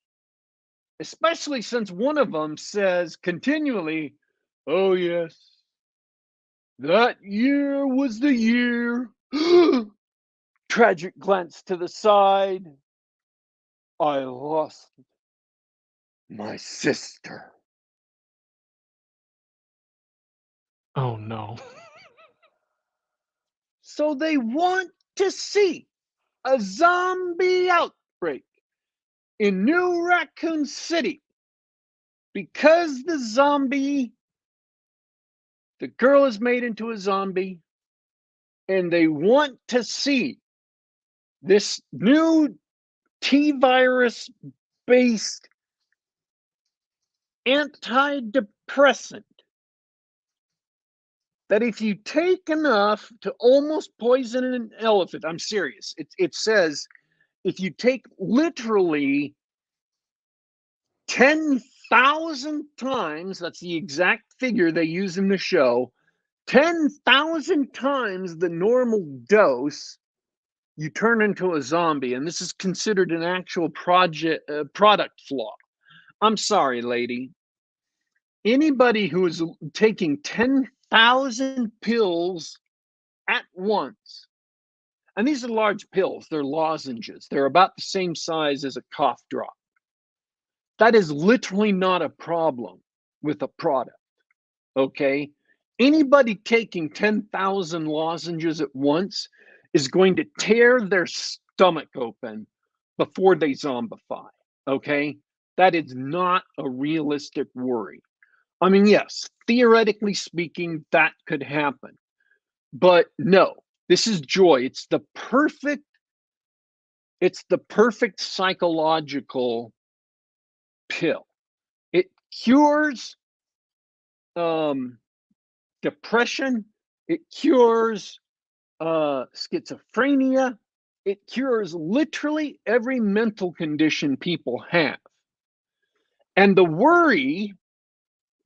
especially since one of them says continually, "Oh, yes, that year was the year." Tragic glance to the side. "I lost my sister." Oh no. So they want to see a zombie outbreak in New Raccoon City because the girl is made into a zombie, and they want to see this new T-virus based antidepressant that if you take enough to almost poison an elephant, I'm serious, it says if you take literally 10,000 times, that's the exact figure they use in the show, 10,000 times the normal dose, you turn into a zombie. And this is considered an actual product flaw. I'm sorry, lady. Anybody who is taking 10,000 pills at once, and these are large pills, they're lozenges, they're about the same size as a cough drop. That is literally not a problem with a product, okay? Anybody taking 10,000 lozenges at once is going to tear their stomach open before they zombify, okay? That is not a realistic worry. I mean, yes, theoretically speaking, that could happen. But no, this is joy. It's the perfect psychological pill. It cures depression. It cures schizophrenia. It cures literally every mental condition people have. And the worry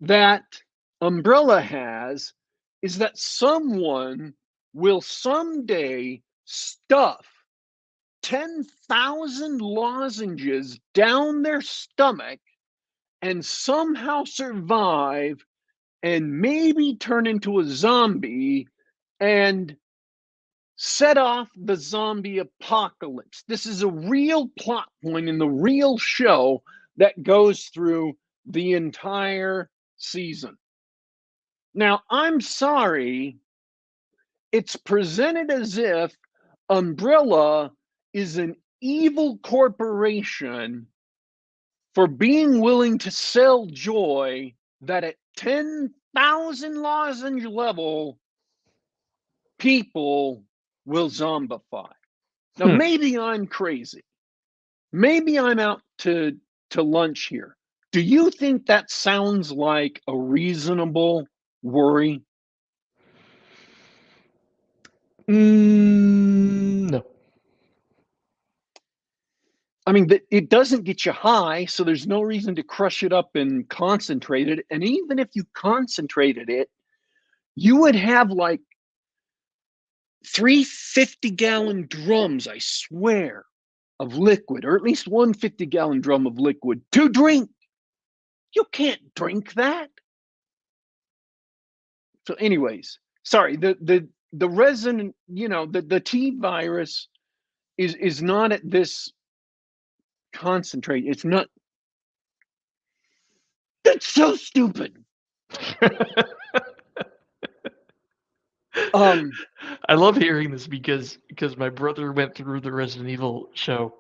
that Umbrella has is that someone will someday stuff 10,000 lozenges down their stomach and somehow survive and maybe turn into a zombie and set off the zombie apocalypse. This is a real plot point in the real show that goes through the entire season. Now, I'm sorry, it's presented as if Umbrella is an evil corporation for being willing to sell joy that at 10,000 lozenge level, people will zombify. Now, maybe I'm crazy. Maybe I'm out to lunch here. Do you think that sounds like a reasonable worry? No. I mean, it doesn't get you high, so there's no reason to crush it up and concentrate it. And even if you concentrated it, you would have like 3 50-gallon drums, I swear, of liquid, or at least one 50-gallon drum of liquid to drink. You can't drink that. So, anyways, sorry. The resin, the T virus is not at this concentrate. It's not. That's so stupid. I love hearing this because my brother went through the Resident Evil show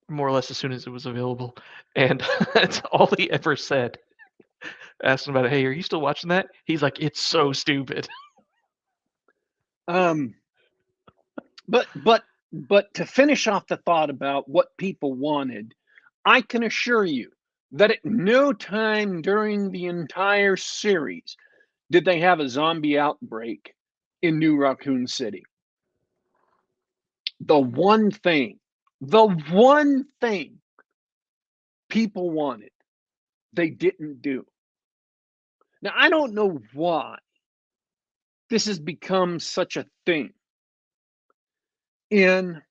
more or less as soon as it was available, and that's all he ever said. Asked him about it. Hey, are you still watching that? He's like, it's so stupid. But to finish off the thought about what people wanted, I can assure you that at no time during the entire series did they have a zombie outbreak in New Raccoon City. The one thing people wanted, they didn't do. Now, I don't know why this has become such a thing in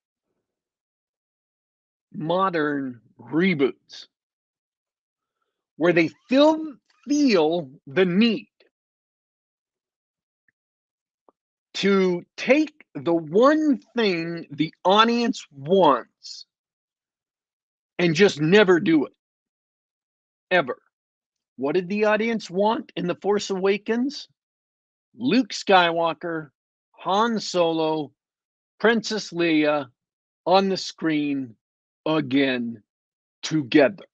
modern reboots, where they feel the need to take the one thing the audience wants and just never do it. Ever. What did the audience want in The Force Awakens? Luke Skywalker, Han Solo, Princess Leia on the screen again together.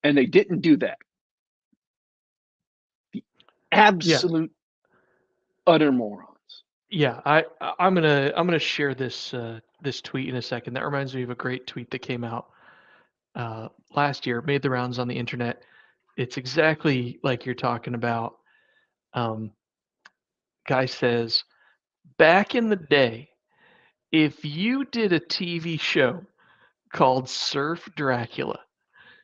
And they didn't do that. The absolute utter morons. Yeah, I'm gonna share this this tweet in a second. That reminds me of a great tweet that came out last year, made the rounds on the internet. It's exactly like you're talking about. Guy says, back in the day, if you did a TV show called Surf Dracula,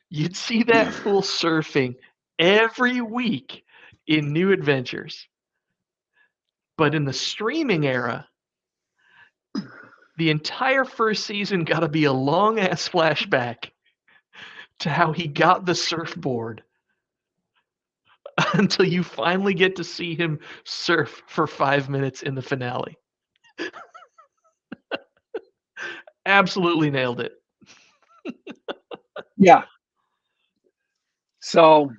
you'd see that fool surfing every week in New Adventures. But in the streaming era, the entire first season got to be a long ass flashback to how he got the surfboard until you finally get to see him surf for 5 minutes in the finale. Absolutely nailed it. Yeah. So,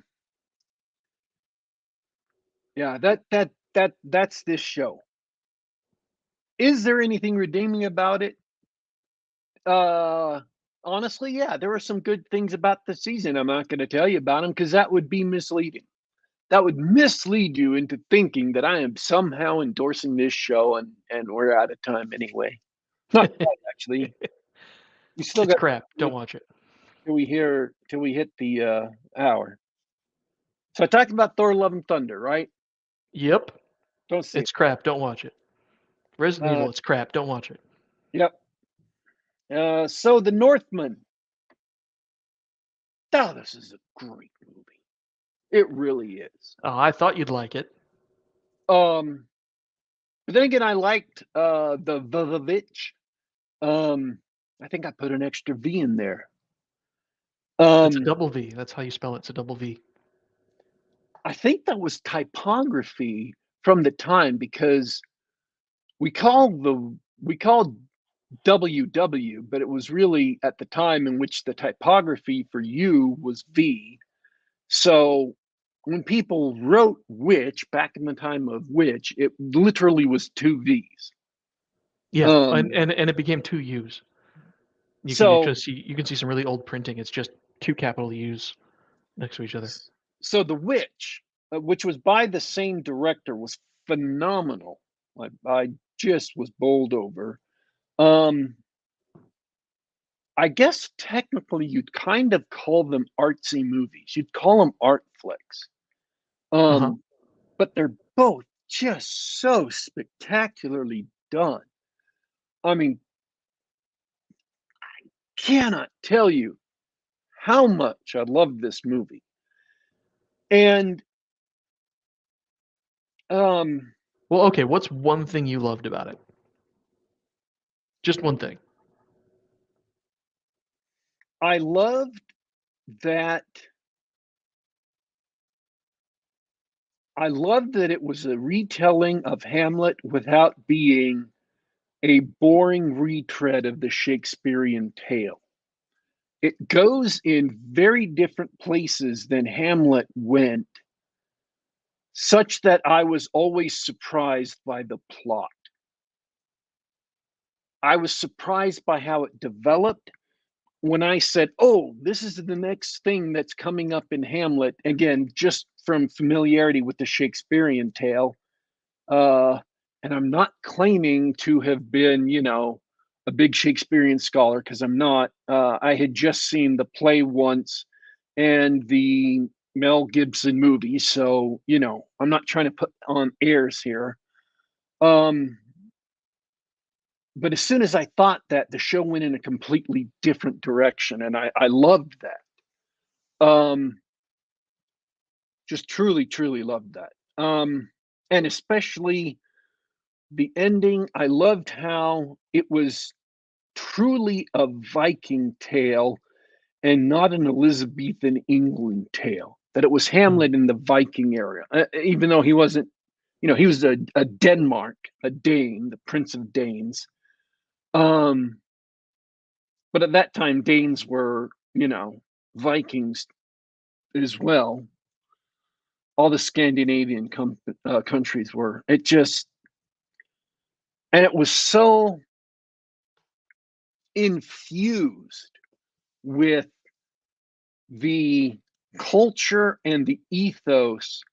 yeah, that's this show. Is there anything redeeming about it? Honestly, yeah, there are some good things about the season. I'm not going to tell you about them because that would be misleading. That would mislead you into thinking that I am somehow endorsing this show, and we're out of time anyway. Not quite, actually. We still It's got crap. Don't watch it. till we hit the hour. So I talked about Thor: Love and Thunder, right? Yep. Don't see It's crap. Don't watch it. Resident Evil, it's crap. Don't watch it. Yep. So the Northman. Oh, this is a great movie. It really is. Oh, I thought you'd like it. But then again, I liked the Vitch. I think I put an extra V in there. It's a double V. That's how you spell it. It's a double V. I think that was typography from the time, because we called WW, but it was really at the time in which the typography for U was V. So when people wrote witch back in the time of witch, it literally was two V's. Yeah, and it became two U's. You can see some really old printing. It's just two capital U's next to each other. So the witch, which was by the same director, was phenomenal. I just was bowled over. I guess technically you'd kind of call them artsy movies. You'd call them art flicks. But they're both just so spectacularly done. I mean, I cannot tell you how much I love this movie. And what Well, okay, what's one thing you loved about it? Just one thing. I loved that it was a retelling of Hamlet without being a boring retread of the Shakespearean tale. It goes in very different places than Hamlet went, such that I was always surprised by the plot. I was surprised by how it developed. When I said, "Oh, this is the next thing that's coming up in Hamlet," again, just from familiarity with the Shakespearean tale, uh, and I'm not claiming to have been, a big Shakespearean scholar because I'm not. I had just seen the play once and the Mel Gibson movie, so I'm not trying to put on airs here. Um, but as soon as I thought that, the show went in a completely different direction, and I loved that. Just truly, truly loved that. And especially the ending. I loved how it was truly a Viking tale and not an Elizabethan England tale. That it was Mm. Hamlet in the Viking era, even though he wasn't. He was a Denmark, a Dane, the Prince of Danes. Um, but at that time, Danes were, Vikings as well. All the Scandinavian countries were. And it was so infused with the culture and the ethos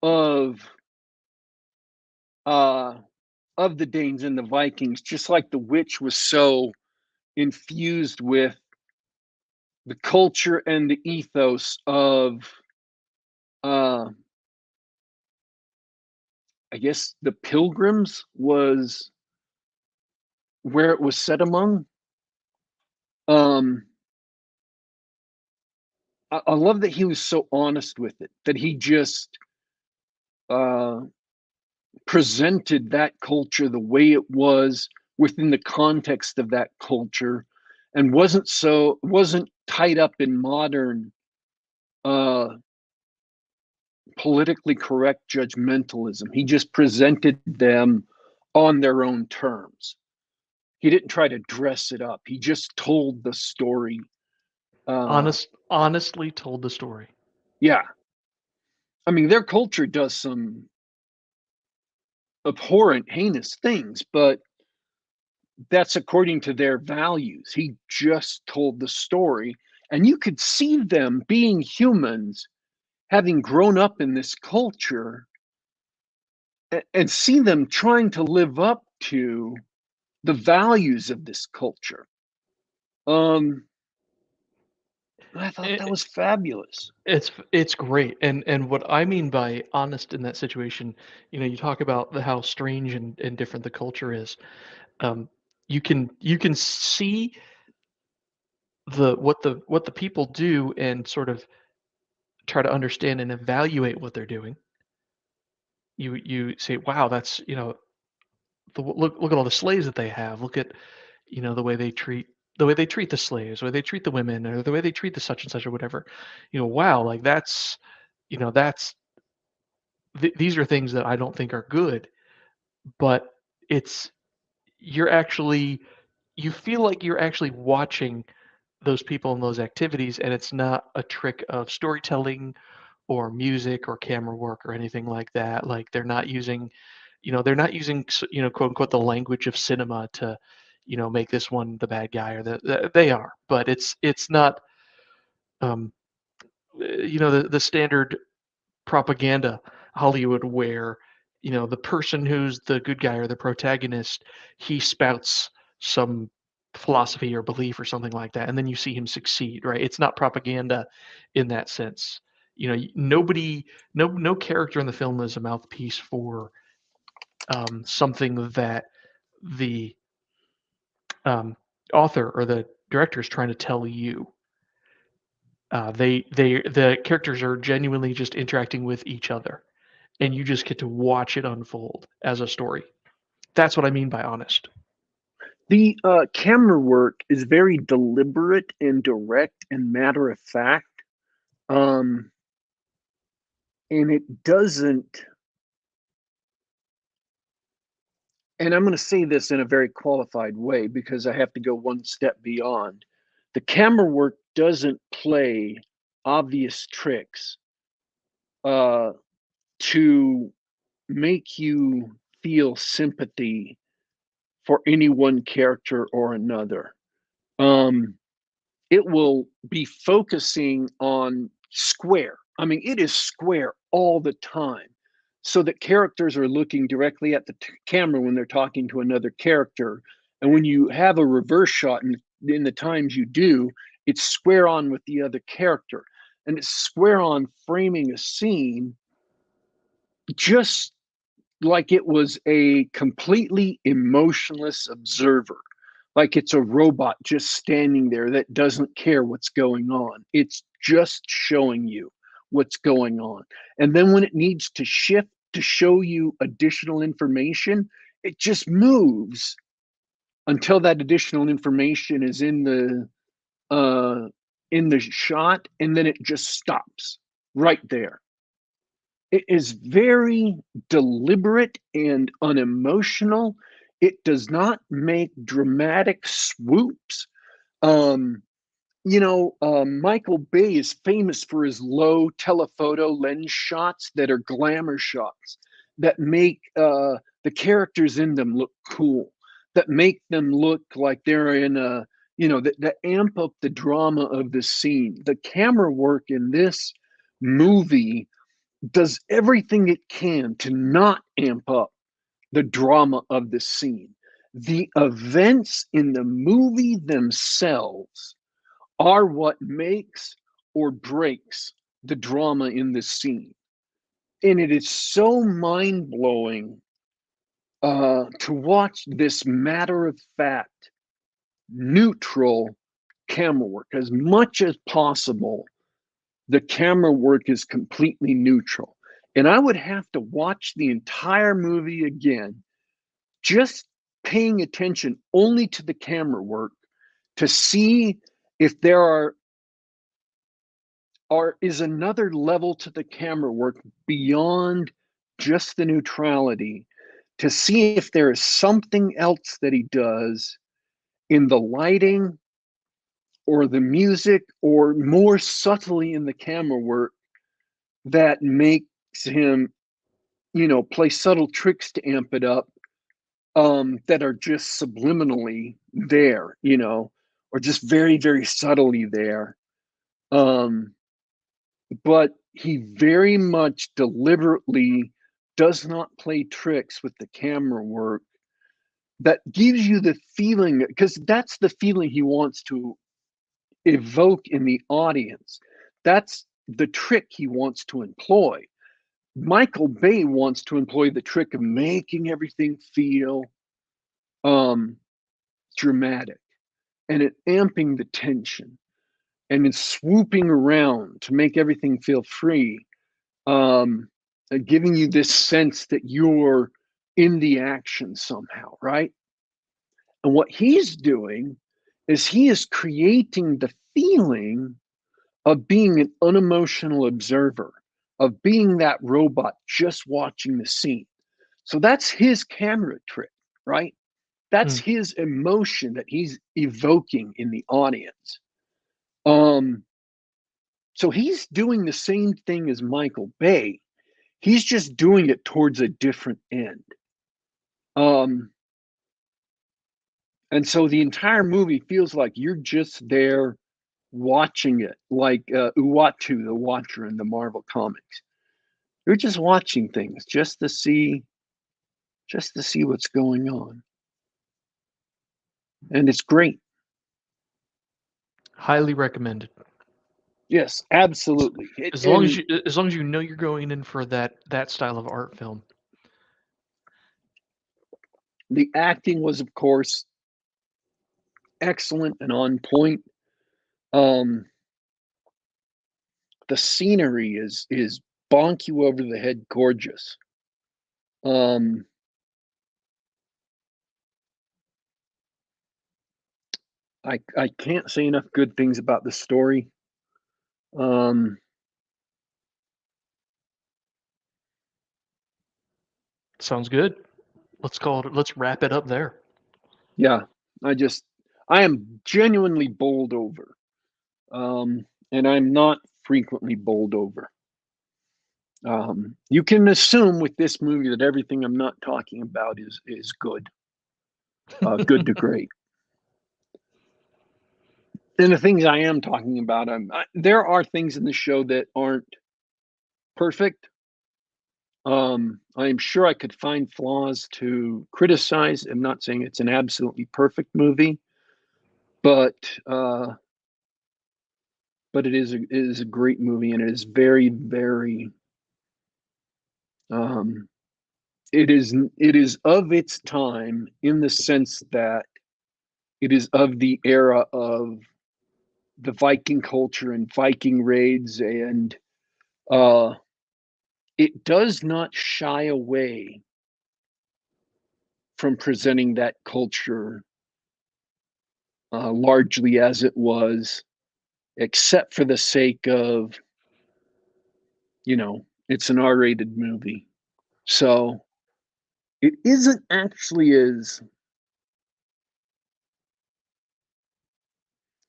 of uh, of the Danes and the Vikings, just like the witch was so infused with the culture and the ethos of, uh, I guess, the Pilgrims was where it was set among. Um, I love that he was so honest with it, that he just uh, presented that culture the way it was within the context of that culture, and wasn't tied up in modern uh, politically correct judgmentalism. He just presented them on their own terms. He didn't try to dress it up. He just told the story. Honestly told the story. Yeah, I mean, their culture does some abhorrent, heinous things, but that's according to their values. He just told the story, and you could see them being humans, having grown up in this culture, and see them trying to live up to the values of this culture. Um, I thought that It, was fabulous. it's great, and what I mean by honest in that situation, you talk about how strange and different the culture is. Um, you can see what the people do and sort of try to understand and evaluate what they're doing. You say, wow, that's look at all the slaves that they have. Look at the way they treat the slaves, the way they treat the women, or the way they treat the such and such or whatever. Wow, like that's these are things that I don't think are good, but it's you're actually you feel like you're actually watching those people and those activities, and it's not a trick of storytelling or music or camera work or anything like that. Like they're not using quote unquote the language of cinema to make this one the bad guy, or they are, but it's not um the standard propaganda Hollywood where the person who's the good guy or the protagonist, he spouts some philosophy or belief or something like that, and then you see him succeed, right? It's not propaganda in that sense. Nobody, no character in the film is a mouthpiece for something that the um, author or the director is trying to tell you. The characters are genuinely just interacting with each other, and you just get to watch it unfold as a story. That's what I mean by honest. The camera work is very deliberate and direct and matter of fact. And it doesn't, and I'm going to say this in a very qualified way because I have to go one step beyond. The camera work doesn't play obvious tricks to make you feel sympathy for any one character or another. It will be focusing on square. I mean, it is square all the time, so that characters are looking directly at the camera when they're talking to another character. And when you have a reverse shot, and in the times you do, it's square on with the other character, and it's square on framing a scene just like it was a completely emotionless observer, like it's a robot just standing there that doesn't care what's going on. It's just showing you what's going on. And then when it needs to shift to show you additional information, it just moves until that additional information is in the shot, and then it just stops right there. It is very deliberate and unemotional. It does not make dramatic swoops. Michael Bay is famous for his low telephoto lens shots that are glamour shots that make the characters in them look cool, that make them look like they're in a, that amp up the drama of the scene. The camera work in this movie does everything it can to not amp up the drama of the scene. The events in the movie themselves are what makes or breaks the drama in the scene. And it is so mind blowing to watch this matter of fact, neutral camera work. As much as possible, the camera work is completely neutral. And I would have to watch the entire movie again, just paying attention only to the camera work to see if there is another level to the camera work beyond just the neutrality, to see if there is something else that he does in the lighting or the music or more subtly in the camera work that makes him, play subtle tricks to amp it up, that are just subliminally there, or just very, very subtly there. But he very much deliberately does not play tricks with the camera work that gives you the feeling, because that's the feeling he wants to evoke in the audience. That's the trick he wants to employ. Michael Bay wants to employ the trick of making everything feel dramatic, and it amping the tension, and it's swooping around to make everything feel free, giving you this sense that you're in the action somehow, right? And what he's doing is he is creating the feeling of being an unemotional observer, of being that robot just watching the scene. So that's his camera trick, right? That's his emotion that he's evoking in the audience. So he's doing the same thing as Michael Bay. He's just doing it towards a different end. And so the entire movie feels like you're just there watching it, like Uatu, the Watcher in the Marvel comics. You're just watching things just to see what's going on. And it's great. Highly recommended. Yes, absolutely. As long as you know you're going in for that style of art film. The acting was, of course, excellent and on point. The scenery is bonk you over the head gorgeous. I can't say enough good things about the story. Sounds good. Let's wrap it up there. Yeah, I am genuinely bowled over. And I'm not frequently bowled over. You can assume with this movie that everything I'm not talking about is good, good to great. And the things I am talking about, there are things in the show that aren't perfect. I'm sure I could find flaws to criticize. I'm not saying it's an absolutely perfect movie, but it is a great movie, and it is very, very. It is of its time in the sense that it is of the era of the Viking culture and Viking raids, and it does not shy away from presenting that culture largely as it was, except for the sake of, it's an R-rated movie. So it isn't actually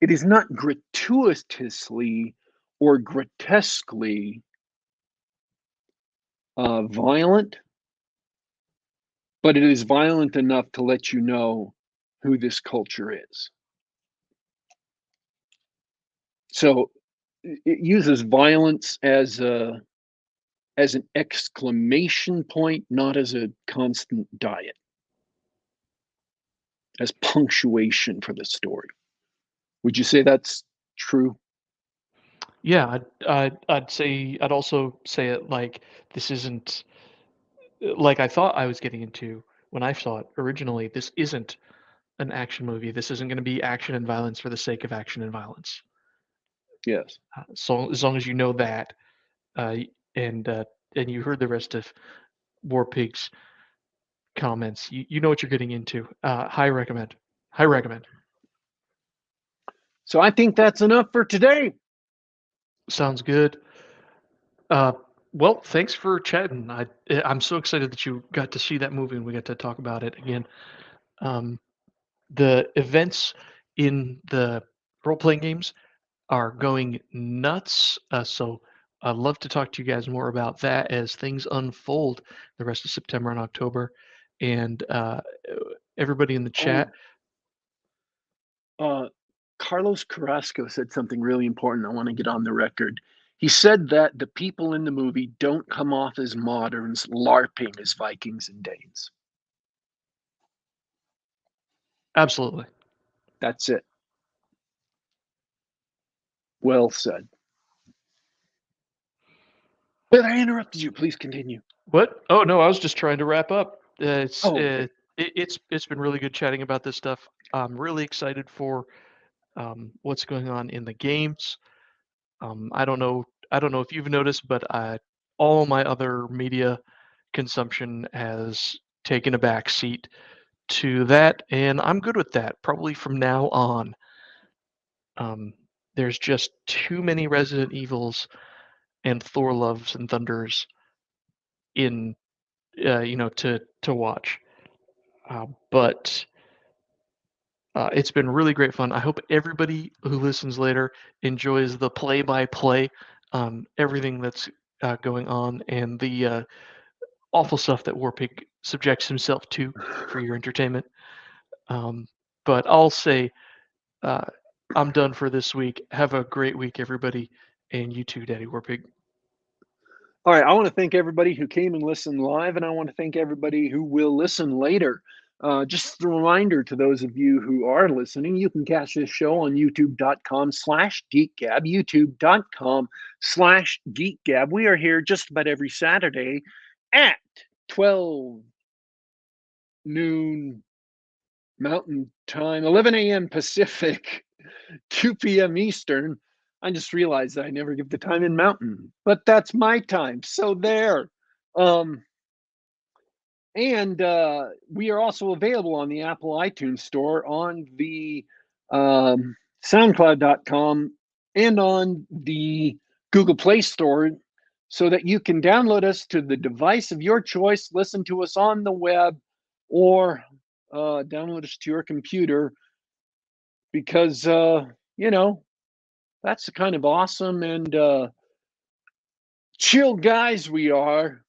it is not gratuitously or grotesquely violent, but it is violent enough to let you know who this culture is. So it uses violence as an exclamation point, not as a constant diet, as punctuation for the story. Would you say that's true? Yeah, I'd also say it like this isn't like I thought I was getting into when I saw it originally. This isn't an action movie. This isn't going to be action and violence for the sake of action and violence. Yes. So as long as you know that, uh, and uh, and you heard the rest of Warpig's comments, you know what you're getting into. High recommend. High recommend. So I think that's enough for today. Sounds good. Uh, well, thanks for chatting. I'm so excited that you got to see that movie and we got to talk about it again. Um, the events in the role playing games are going nuts. So I'd love to talk to you guys more about that as things unfold the rest of September and October. And everybody in the chat. Oh, Carlos Carrasco said something really important. I want to get on the record. He said that the people in the movie don't come off as moderns LARPing as Vikings and Danes. Absolutely. That's it. Well said. But I interrupted you. Please continue. What? Oh no, I was just trying to wrap up. Okay. It's been really good chatting about this stuff. I'm really excited for what's going on in the games. I don't know. I don't know if you've noticed, but all my other media consumption has taken a back seat to that, and I'm good with that. Probably from now on. Um, there's just too many Resident Evils and Thor Loves and Thunders in to watch. But it's been really great fun. I hope everybody who listens later enjoys the play-by-play on everything that's going on and the awful stuff that Warpig subjects himself to for your entertainment. But I'll say uh, I'm done for this week. Have a great week, everybody, and you too, Daddy Warpig. All right. I want to thank everybody who came and listened live, and I want to thank everybody who will listen later. Just a reminder to those of you who are listening, you can catch this show on youtube.com/geekgab, youtube.com/geekgab. We are here just about every Saturday at 12 noon Mountain Time, 11 a.m. Pacific, 2 p.m. Eastern. I just realized that I never give the time in Mountain, but that's my time. So there. And we are also available on the Apple iTunes Store, on the SoundCloud.com, and on the Google Play Store, so that you can download us to the device of your choice, listen to us on the web, or download us to your computer, because, that's the kind of awesome and chill guys we are.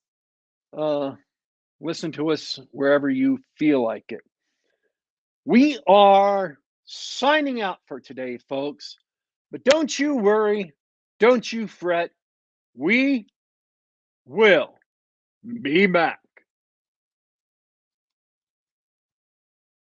Listen to us wherever you feel like it. We are signing out for today, folks. But don't you worry, don't you fret. We will be back.